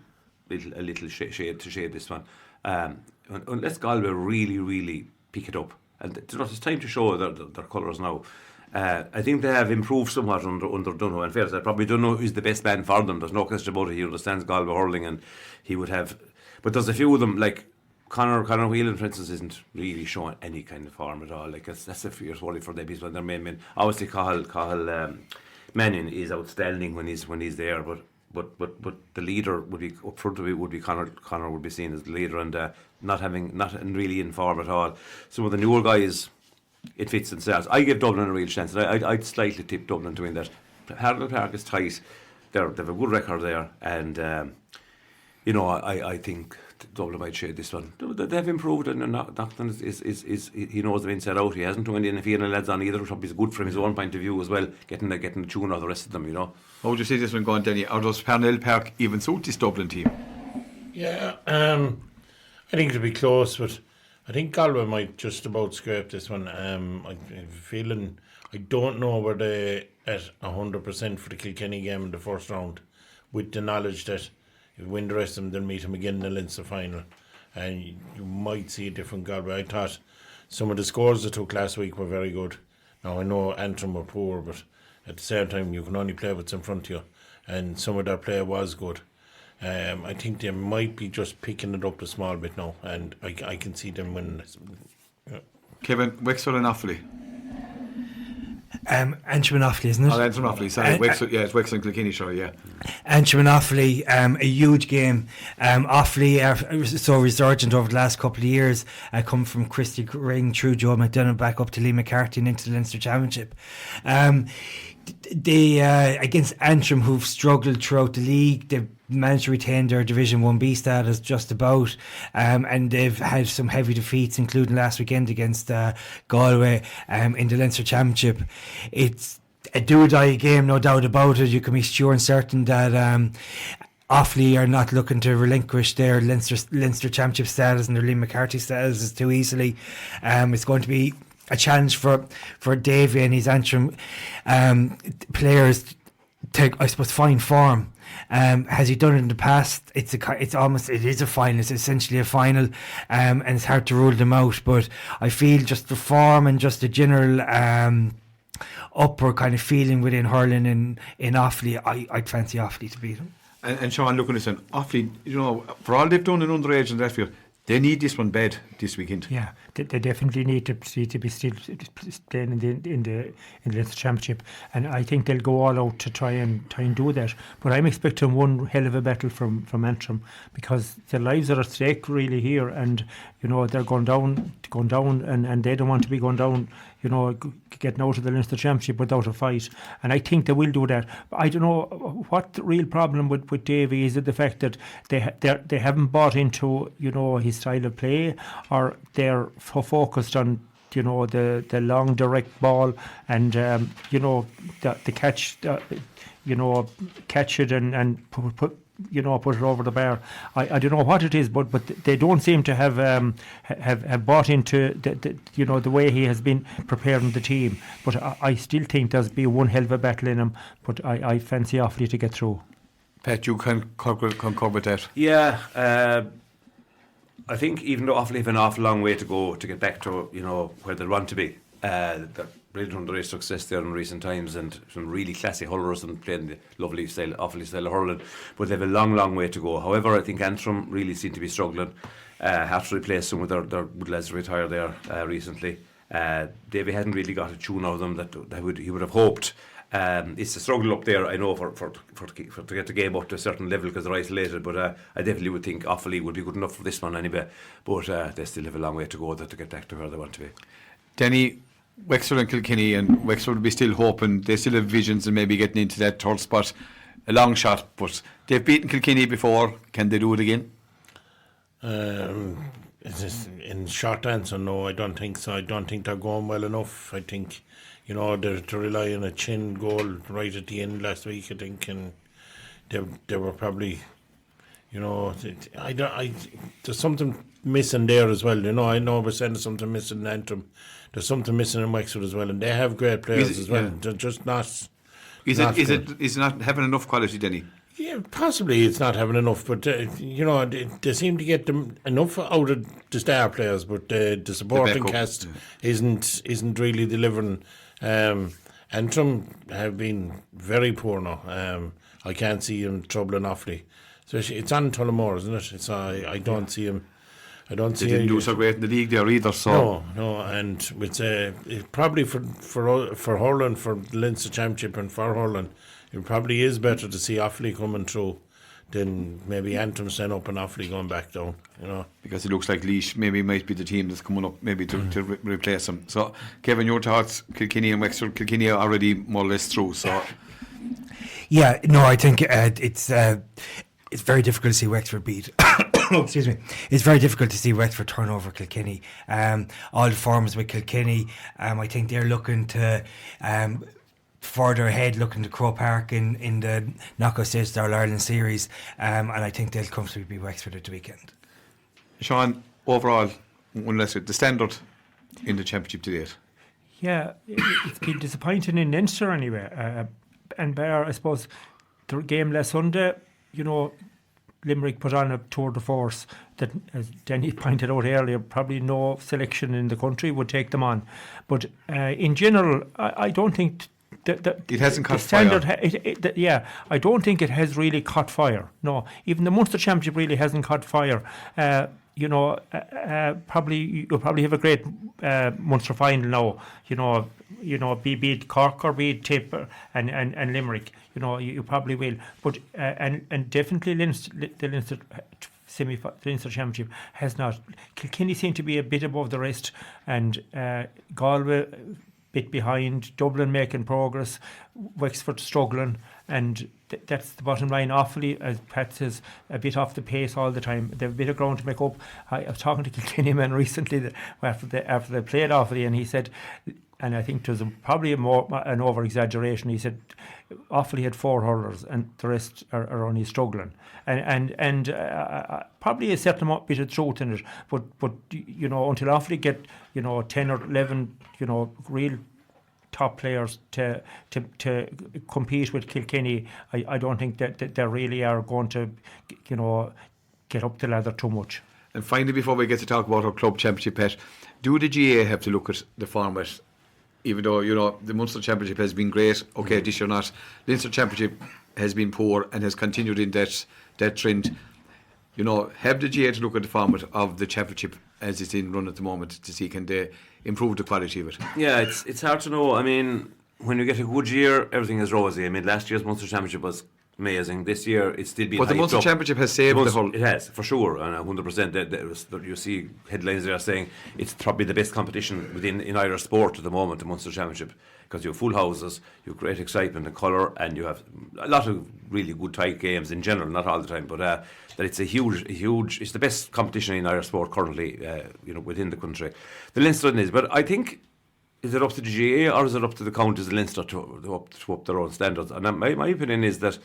shade to shade this one. Unless Galway really, really pick it up, and it's time to show their colours now. I think they have improved somewhat under Donoghue, and fair, I probably don't know who's the best man for them. There's no question about it. He understands Galway hurling, and he would have. But there's a few of them, like Conor Whelan, for instance, isn't really showing any kind of form at all. Like that's a fierce worry for them. He's one of their main men. Obviously, Cahill Mannion is outstanding when he's there, but the leader would be up front of it would be Conor would be seen as the leader, and not really in form at all. Some of the newer guys, it fits themselves. I give Dublin a real chance. I'd slightly tip Dublin to win that. Parnell Park is tight. They have a good record there, and I think Dublin might shade this one. They've improved, and Nocton is he knows them inside out. He hasn't too many Nafina lads on either, which is good from his own point of view as well. Getting the tune of the rest of them, How would you see this one going, Danny? Or does Parnell Park even suit this Dublin team? Yeah, I think it'll be close, but I think Galway might just about scrape this one. I'm feeling, I don't know where they're at 100% for the Kilkenny game in the first round, with the knowledge that if you win the rest of them, they'll meet them again in the Leinster final, and you might see a different Galway. I thought some of the scores they took last week were very good. Now I know Antrim were poor, but at the same time you can only play what's in front of you, and some of their play was good. I think they might be just picking it up a small bit now, and I can see them winning this. Yeah. Kevin, Wexford and Offaly. Antrim and Offaly, isn't it? Oh, Antrim and Offaly, sorry. Wexford, it's Wexford and Kilkenny, sorry, yeah. Antrim and Offaly, a huge game. Offaly are so resurgent over the last couple of years, come from Christy Ring through Joe McDonough back up to Lee McCarthy and into the Leinster Championship. they against Antrim, who've struggled throughout the league, they've managed to retain their Division 1B status just about, and they've had some heavy defeats, including last weekend against Galway in the Leinster Championship. It's a do-or-die game, no doubt about it. You can be sure and certain that Offaly are not looking to relinquish their Leinster Championship status and their Liam McCarthy status too easily. It's going to be a challenge for Davy and his Antrim players to, I suppose, find form. Has he done it in the past? It is a final. It's essentially a final, and it's hard to rule them out. But I feel just the form and just the general upward kind of feeling within hurling in Offaly, I'd fancy Offaly to beat them. And Sean, looking at this, Offaly, for all they've done in underage and that field, they need this one bad this weekend. Yeah, they definitely need to be still playing in the Leinster Championship, and I think they'll go all out to try and do that. But I'm expecting one hell of a battle from Antrim, because their lives are at stake really here, and they're going down, and they don't want to be going down. Getting out of the Leinster Championship without a fight, and I think they will do that. But I don't know what the real problem with Davy is. It the fact that they haven't bought into his style of play, or they're focused on the long direct ball and the catch, catch it and put it over the bar. I don't know what it is, but they don't seem to have bought into the way he has been preparing the team. But I still think there's be one hell of a battle in him. But I fancy Offaly to get through. Pat, you can concur with that. Yeah, I think even though Offaly have an awful long way to go to get back to where they want to be, they're really done great success there in recent times, and some really classy hurlers and playing the lovely style, Offaly style of hurling. But they have a long way to go. However, I think Antrim really seem to be struggling. Have to replace some of their good lads retired there recently. Davy hadn't really got a tune out of them that he would have hoped. It's a struggle up there, I know, for to get the game up to a certain level because they're isolated, but I definitely would think Offaly would be good enough for this one anyway, but they still have a long way to go to get back to where they want to be. Danny, Wexford and Kilkenny, and Wexford will be still hoping, they still have visions and maybe getting into that third spot, a long shot, but they've beaten Kilkenny before. Can they do it again? In short answer, no, I don't think so. I don't think they're going well enough. I think they're to rely on a chin goal right at the end last week, I think, and they were probably, there's something missing there as well. I know we're saying there's something missing in Antrim. There's something missing in Wexford as well, and they have great players as well. Yeah. They're just not. Is it not having enough quality, Denny? Yeah, possibly it's not having enough, but they seem to get them enough out of the star players, but the supporting cast isn't really delivering. Antrim have been very poor now. I can't see them troubling Offaly. Especially, it's on Tullamore, isn't it? It's I don't see him. I don't see. They didn't do so great in the league there either. So no, and it's probably for hurling, for the Leinster Championship and for hurling, it probably is better to see Offaly coming through than maybe Antrim staying up and Offaly going back down. Because it looks like Laois maybe might be the team that's coming up maybe to replace them. So Kevin, your thoughts? Kilkenny and Wexford. Kilkenny are already more or less through. So yeah, no, I think it's very difficult to see Wexford beat. Excuse me. It's very difficult to see Wexford turn over Kilkenny. All the forms with Kilkenny, I think they're looking to further ahead, looking to Croke Park in the knockout stage of the All-Ireland series, and I think they'll comfortably beat Wexford at the weekend. Sean, overall, the standard in the championship to date? Yeah, it's been disappointing in Leinster anyway, and bar, I suppose, the game last Sunday, Limerick put on a tour de force that, as Danny pointed out earlier, probably no selection in the country would take them on. But in general, I don't think it hasn't caught fire. I don't think it has really caught fire. No, even the Munster Championship really hasn't caught fire. Probably you'll probably have a great Munster final now. Beat Cork or beat Tip and Limerick. You probably will. But and definitely the Leinster Leinster Championship has not. Kilkenny seem to be a bit above the rest, and Galway bit behind, Dublin making progress, Wexford struggling, and that's the bottom line. Awfully, as Pat says, a bit off the pace all the time. They've a bit of ground to make up. I was talking to Kilkenny man recently after they played Offaly, and he said, and I think it was probably an over exaggeration, he said Offaly had 4 hurlers and the rest are only struggling, and probably a certain bit of truth in it, but until Offaly get 10 or 11 real top players to compete with Kilkenny, I don't think that they really are going to get up the ladder too much. And finally, before we get to talk about our club championship, Pat, do the GA have to look at the format? Even though the Munster Championship has been great, okay, this year not. Leinster Championship has been poor and has continued in that trend. Have the GA to look at the format of the championship as it's in run at the moment to see can they improve the quality of it? Yeah, it's hard to know. I mean, when you get a good year, everything is rosy. I mean, last year's Munster Championship was amazing. This year, it's still been. But the Munster Championship has saved the whole. It has, for sure, and 100%. You see headlines there saying it's probably the best competition in Irish sport at the moment, the Munster Championship, because you have full houses, you have great excitement and colour, and you have a lot of really good tight games in general, not all the time, but that it's a huge. It's the best competition in Irish sport currently, within the country. The Leinster is, but I think. Is it up to the GA or is it up to the counties of Leinster to up their own standards? And my opinion is that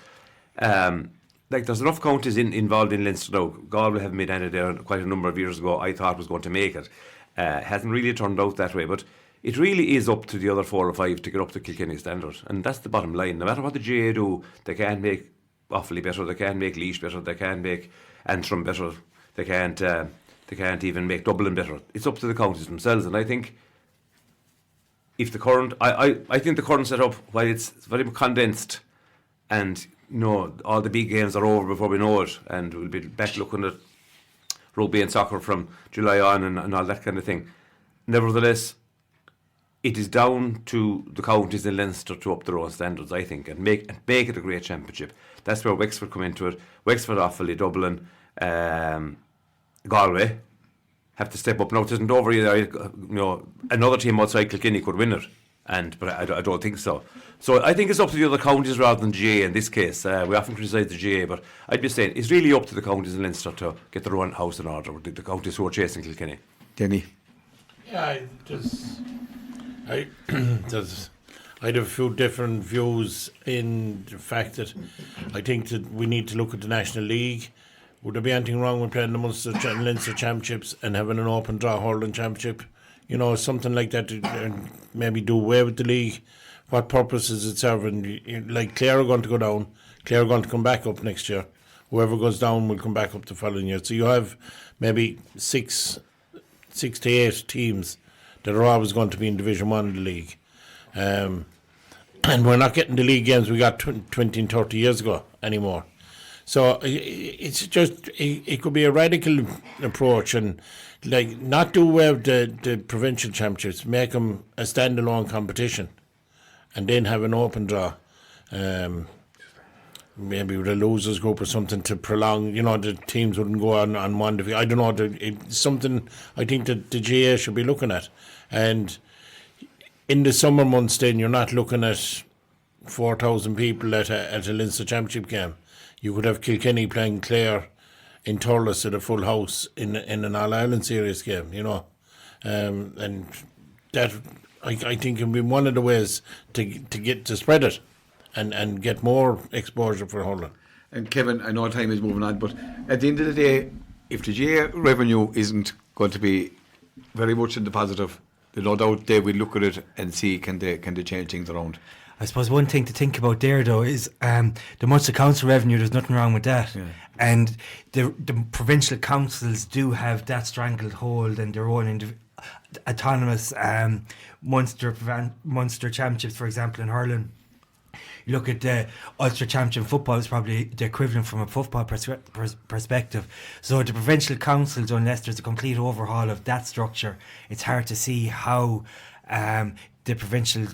there's enough counties involved in Leinster now. Galway have made it there quite a number of years ago. I thought was going to make it. Hasn't really turned out that way, but it really is up to the other 4 or 5 to get up to Kilkenny standard, and that's the bottom line. No matter what the GA do, they can't make Offaly better, they can't make Laois better, they can't make Antrim better, they can't even make Dublin better. It's up to the counties themselves, and I think. If the current, I think the current setup, while it's very condensed, and all the big games are over before we know it, and we'll be back looking at rugby and soccer from July on and all that kind of thing. Nevertheless, it is down to the counties in Leinster to up their own standards, I think, and make it a great championship. That's where Wexford come into it. Wexford, Offaly, Dublin, Galway. Have to step up. Now it isn't over either. Another team outside Kilkenny could win it, but I don't think so. So I think it's up to the other counties rather than GA in this case. We often criticise the GA, but I'd be saying it's really up to the counties in Leinster to get their own house in order. The counties who are chasing Kilkenny. Denny. Yeah, I have a few different views in the fact that I think that we need to look at the National League. Would there be anything wrong with playing the Munster and Leinster Championships and having an open draw hurling championship? Something like that, and maybe do away with the league. What purpose is it serving? Like Clare are going to go down, Clare are going to come back up next year. Whoever goes down will come back up the following year. So you have maybe 6 to 8 teams that are always going to be in Division 1 of the league. And we're not getting the league games we got 20 and 30 years ago anymore. So it's just it could be a radical approach, and not do away with the provincial championships, make them a standalone competition, and then have an open draw, maybe with a losers group or something to prolong. The teams wouldn't go on one. I don't know. It's something I think that the GA should be looking at, and in the summer months, then you're not looking at 4,000 people at a Leinster Championship game. You could have Kilkenny playing Clare in Thurles at a full house in an All-Ireland Series game, and that I think can be one of the ways to get to spread it and get more exposure for hurling. And Kevin, I know time is moving on, but at the end of the day, if the GA revenue isn't going to be very much in the positive, there's no doubt they will look at it and see can they change things around. I suppose one thing to think about there, though, is the Munster Council revenue. There's nothing wrong with that, and the provincial councils do have that strangled hold and their own autonomous Munster championships, for example, in hurling. You look at the Ulster Championship football is probably the equivalent from a football perspective. So the provincial councils, unless there's a complete overhaul of that structure, it's hard to see how the provincial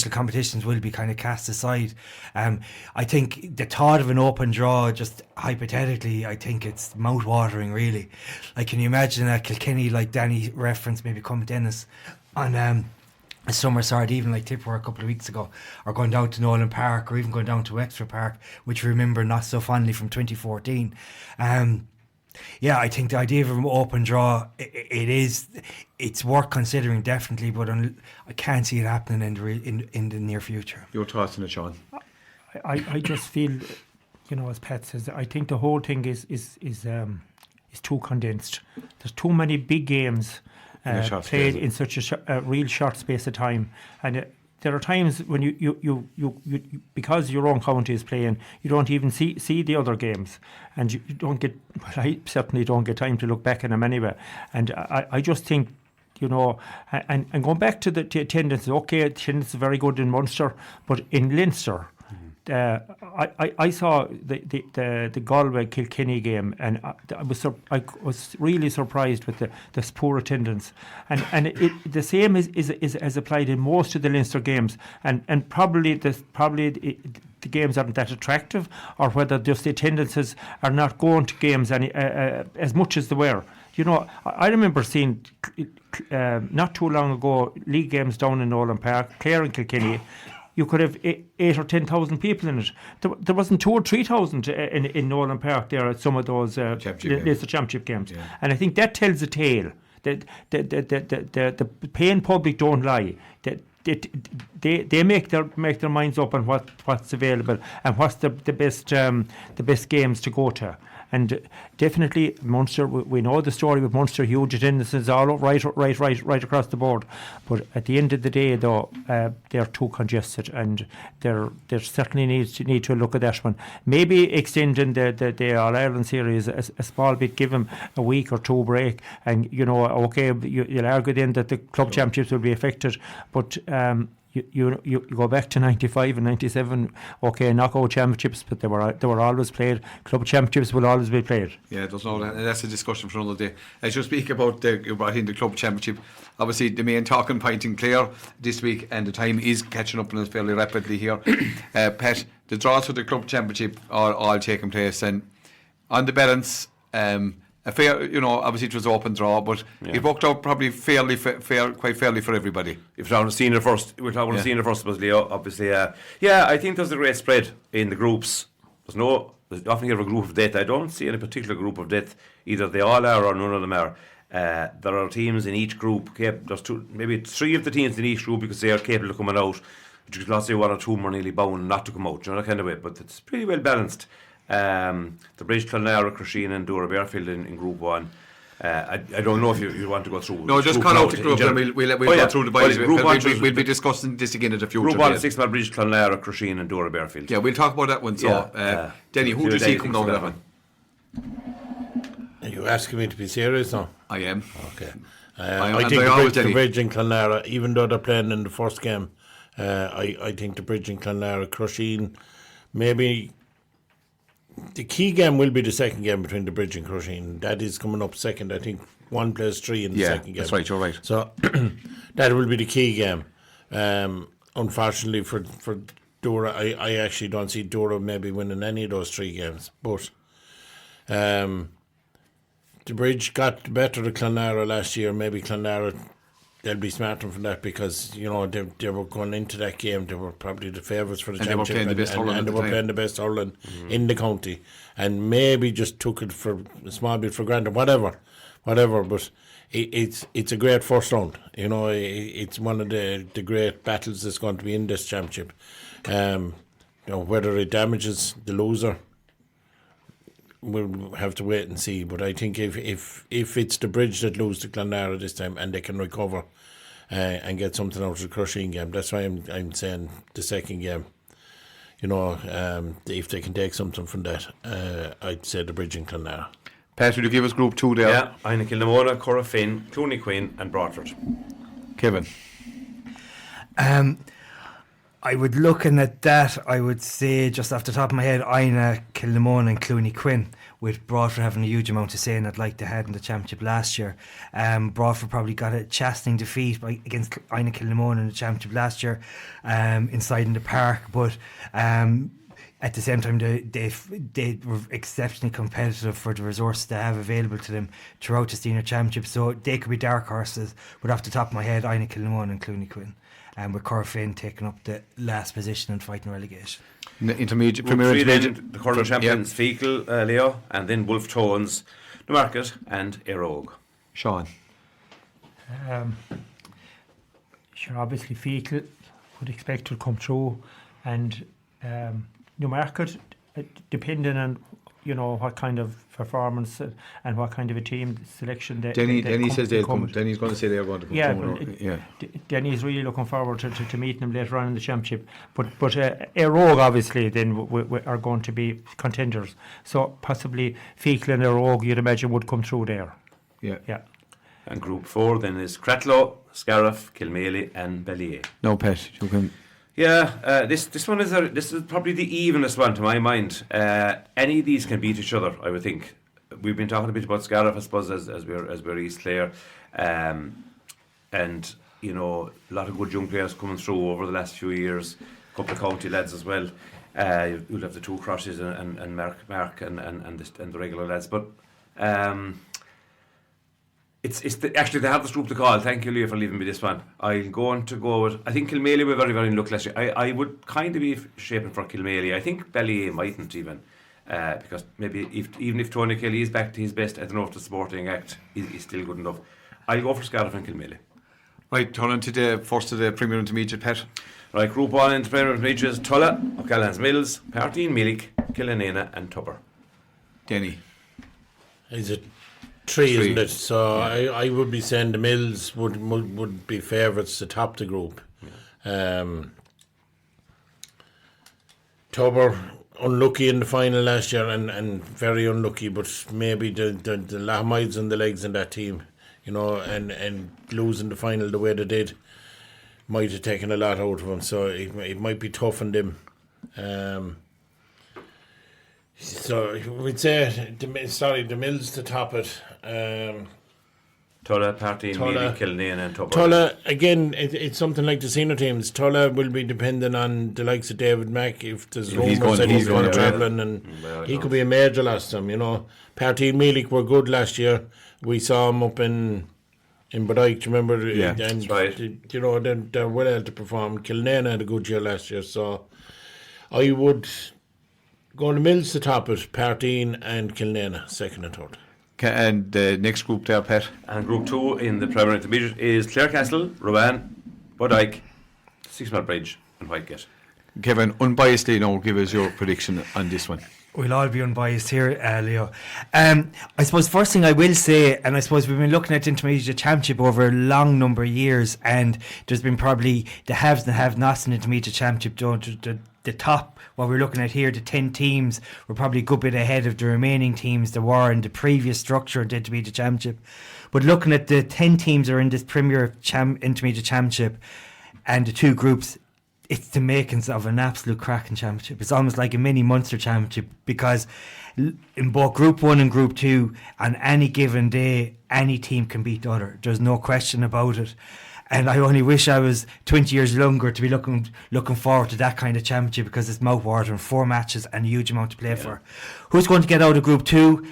competitions will be kind of cast aside. I think the thought of an open draw, just hypothetically, I think it's mouth-watering, really. Like, can you imagine Kilkenny, like Danny referenced, maybe come Dennis on a summer side, even like Tipper a couple of weeks ago, or going down to Nolan Park, or even going down to Wexford Park, which we remember not so fondly from 2014. Yeah, I think the idea of an open draw, it's worth considering definitely, but I can't see it happening in the near future. Your thoughts on it, Sean? I just feel, as Pat says, I think the whole thing is too condensed. There's too many big games played in such a real short space of time, and there are times when you because your own county is playing, you don't even see the other games, and you don't get. Well, I certainly don't get time to look back at them anyway, and I just think. And going back to the attendance, okay, attendance is very good in Munster, but in Leinster, I saw the Galway Kilkenny game, and I was really surprised with the poor attendance, and the same is applied in most of the Leinster games, and probably the games aren't that attractive, or whether just the attendances are not going to games as much as they were. I remember seeing not too long ago league games down in Nolan Park, Clare and Kilkenny. You could have 8 or 10,000 people in it. There wasn't 2,000 or 3,000 in Nolan Park there at some of those Leinster Championship games. Yeah. And I think that tells a tale. The paying public don't lie. They make their minds up on what's available and what's the best games to go to. And definitely Munster, we know the story with Munster, huge attendances all right across the board. But at the end of the day, though, they're too congested, and there certainly need to look at that one. Maybe extending the All Ireland series a small bit, give them a week or two break, and okay, you'll argue then that the club championships will be affected, but. You go back to 95 and 97, okay, knockout championships, but they were always played. Club championships will always be played. Yeah, that's a discussion for another day. As you speak about you brought in the club championship, obviously the main talking point in Clare this week, and the time is catching up on us fairly rapidly here. Pat, the draws for the club championship are all taking place, and on the balance, a fair, obviously it was an open draw, but it worked out probably quite fairly for everybody. If we're talking senior first, was Leo, obviously. I think there's a great spread in the groups. There's often you have a group of death. I don't see any particular group of death. Either they all are or none of them are. There are teams in each group. There's maybe 3 of the teams in each group because they are capable of coming out. But you could not say 1 or 2 more nearly bound not to come out, that kind of way. But it's pretty well balanced. The Bridge, Clonlara, Crusheen and Dora Bearfield in Group 1. I don't know if you want to go through. No, just call out the group and we'll go through the boys. We'll be discussing this again in the future. Group 1, 6 man Bridge, Clonlara, Crusheen and Dora Bearfield. Yeah, we'll talk about that one. So, Denny, who do you see coming out of that one? Are you asking me to be serious now? I am. Okay. I think the Bridge and Clonlara, even though they're playing in the first game, I think the Bridge and Clonlara, Crusheen, maybe. The key game will be the second game between the Bridge and Crusheen. That is coming up second. I think 1 plays 3 in the second game. That's right, you're right. So that will be the key game. Unfortunately for Dora, I actually don't see Dora maybe winning any of those 3 games. But the Bridge got the better of Clonlara last year. Maybe Clonlara, they'll be smarter from that because, they were going into that game. They were probably the favourites for the championship. And they were playing the best hurling in the county. And maybe just took it for a small bit for granted. Whatever. But it's a great first round. It's one of the great battles that's going to be in this championship. Whether it damages the loser, we'll have to wait and see. But I think if it's the Bridge that lose to Clonlara this time and they can recover and get something out of the Crusheen game, that's why I'm saying the second game. If they can take something from that, I'd say the Bridge and Clonlara. Pat, will you give us Group 2 there? Yeah, Aina Kilnamona, Corofin, Clooney Queen and Broadford. Kevin. I would, looking at that, I would say just off the top of my head, Aina, Kilnamona and Clooney Quinn, with Broadford having a huge amount of saying like they had in the championship last year. Broadford probably got a chastening defeat against Aina Kilnamona in the championship last year inside in the park, but at the same time, they were exceptionally competitive for the resources they have available to them throughout the senior championship. So they could be dark horses. But off the top of my head, Ina Kilmone and Clooney Quinn, and with Corfin taking up the last position and fighting relegation. Intermediate, Group Premier three Intermediate. then, the current champions, Fecal, Leo, and then Wolf Tones, Newmarket, and Erogue. Sean. Sure, obviously Fecal would expect to come through, and Newmarket, depending on what kind of performance and what kind of a team selection they Denny says they'll come. Denny's going to say they're going to come. Yeah, Denny's really looking forward to meeting them later on in the championship. But Erogue obviously then we are going to be contenders. So possibly Fecal and Erogue, you'd imagine, would come through there. Yeah. And Group 4 then is Cratloe, Scariff, Kilmaley, and Ballier. No, Pat, you can. Yeah, this one this is probably the evenest one to my mind. Any of these can beat each other, I would think. We've been talking a bit about Scariff, I suppose, as we're East Clare, and a lot of good young players coming through over the last few years. A couple of county lads as well. You'll have the two crosses and Mark and the regular lads, but. Actually, they have this group to call. Thank you, Leo, for leaving me this one. I'm going to go with, I think Kilmaley were very, very in luck last year. I would kind of be shaping for Kilmaley. I think Ballier mightn't even, because maybe even if Tony Kelly is back to his best, I don't know if the Sporting Act is still good enough. I'll go for Scariff and Kilmaley. Right, turn on to the first of the Premier Intermediate, Pat. Right, Group 1 in the Premier Intermediate is Tulla, O'Callaghan's Mills, Partine, Milik, Killanena, and Tupper. Denny. Is it three, isn't it? So I would be saying the Mills would be favourites to top the group. Tubber, unlucky in the final last year and very unlucky, but maybe the Lahmides and the legs in that team, and losing the final the way they did might have taken a lot out of them. So it might be tough on them. So we'd say the Mills to top it. Tulla, Partine, Milik, Killanena, and Tupper. Tulla, again, it's something like the senior teams. Tulla will be dependent on the likes of David Mack. If there's rumours that he's going travelling, and he could be a major loss to them. Partine, Milik were good last year. We saw them up in Bodyke, do you remember? Yeah, and, that's right. They're well able to perform. Killanena had a good year last year, so I would go to Mills to top it, Partine and Killanena, second and third. And the next group there, Pat. And Group 2 in the Premier Intermediate is Clarecastle, Rowan, Bodyke, Sixmile Bridge, and Whitegate. Kevin, unbiasedly now, give us your prediction on this one. We'll all be unbiased here, Leo. I suppose first thing I will say, and I suppose we've been looking at the Intermediate Championship over a long number of years, and there's been probably the haves and have-nots in the Intermediate Championship. The top, what we're looking at here, the 10 teams were probably a good bit ahead of the remaining teams there were in the previous structure of the Intermediate Championship. But looking at the 10 teams that are in this Premier Intermediate Championship and the two groups, it's the makings of an absolute cracking championship. It's almost like a mini Munster championship, because in both Group 1 and Group 2, on any given day, any team can beat the other. There's no question about it. And I only wish I was 20 years younger to be looking forward to that kind of championship, because it's mouthwatering, 4 matches and a huge amount to play for. Who's going to get out of Group 2?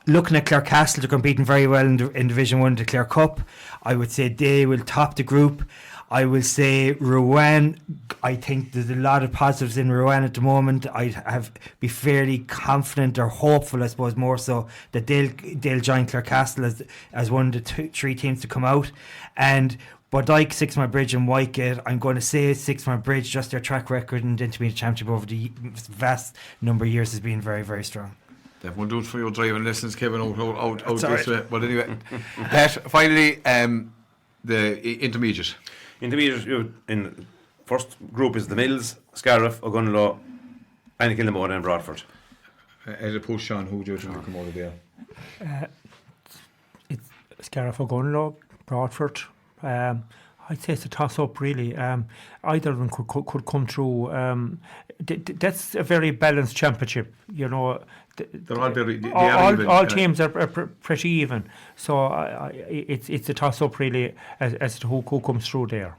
Looking at Clarecastle, they're competing very well in Division 1, the Clare Cup. I would say they will top the group. I will say Rowan, I think there's a lot of positives in Rowan at the moment. I be fairly confident, or hopeful, I suppose, more so, that they'll join Clarecastle as one of the 3 teams to come out. And Bodyke, Sixmile Bridge and Whitegate, I'm going to say Sixmile Bridge, just their track record in the Intermediate Championship over the vast number of years has been very, very strong. That won't do it for your driving lessons, Kevin, out this way. But anyway, Pat, finally, the Intermediate. Intermediate in first group is the Mills, Scariff, Ogunlow, Kilmore, and Broadford. As opposed, Sean, who do you think will come out of there? It's Scariff, Ogunlow, Broadford. I'd say it's a toss-up, really. Either of them could come through. That's a very balanced championship, They're all very. All teams are pretty even, so it's a toss-up, really, as to who comes through there.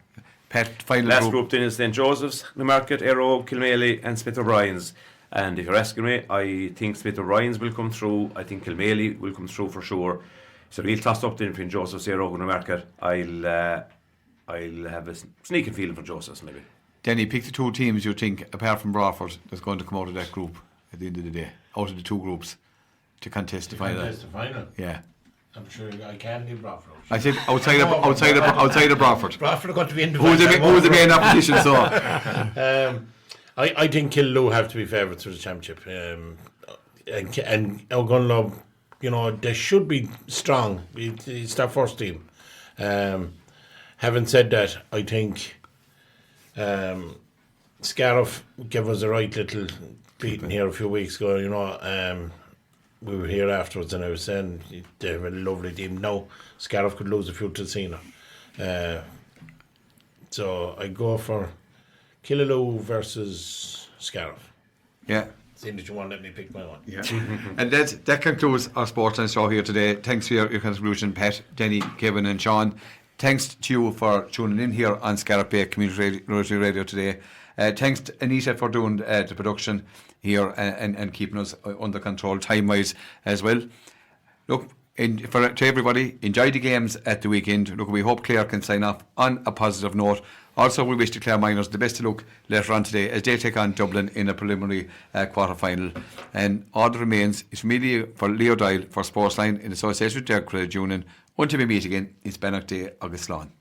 Pat, final Last group. group then is St. Joseph's, Newmarket, Arrow, Kilmaley and Smith O'Brien's. And if you're asking me, I think Smith O'Brien's will come through. I think Kilmaley will come through for sure. It's a real toss-up then between Joseph's, Arrow and Newmarket. I'll have a sneaking feeling for Joseph's maybe. Danny, pick the 2 teams you think, apart from Bradford, that's going to come out of that group at the end of the day, out of the 2 groups, to contest the final. Contest the final. Yeah. I'm sure I can't leave Bradford. I said outside of Bradford. Bradford are going to be in the Who's the main opposition? So I think Killaloe have to be favourites for the championship. And O'Gunlow, you know, they should be strong. It's their first team. Having said that, I think Scariff gave us a right little beating here a few weeks ago. You know, we were here afterwards, and I was saying they have a lovely team. Now Scariff could lose a few to Cena. So I go for Killaloe versus Scariff. yeah. Seeing that you want to let me pick my one. Yeah. And that concludes our Sportsline show here today. Thanks for your contribution, Pat, Denny, Kevin and Sean. Thanks to you for tuning in here on Scariff Bay Community Radio today. Thanks to Anita for doing the production here and keeping us under control time-wise as well. Look, to everybody, enjoy the games at the weekend. Look, we hope Clare can sign off on a positive note. Also, we wish the Clare Miners the best of luck later on today as they take on Dublin in a preliminary quarter-final. And all that remains is for me, for Leo Doyle, for Sportsline in association with Derek Credit Union. Until we meet again, it's Bannock Day, August Lawn.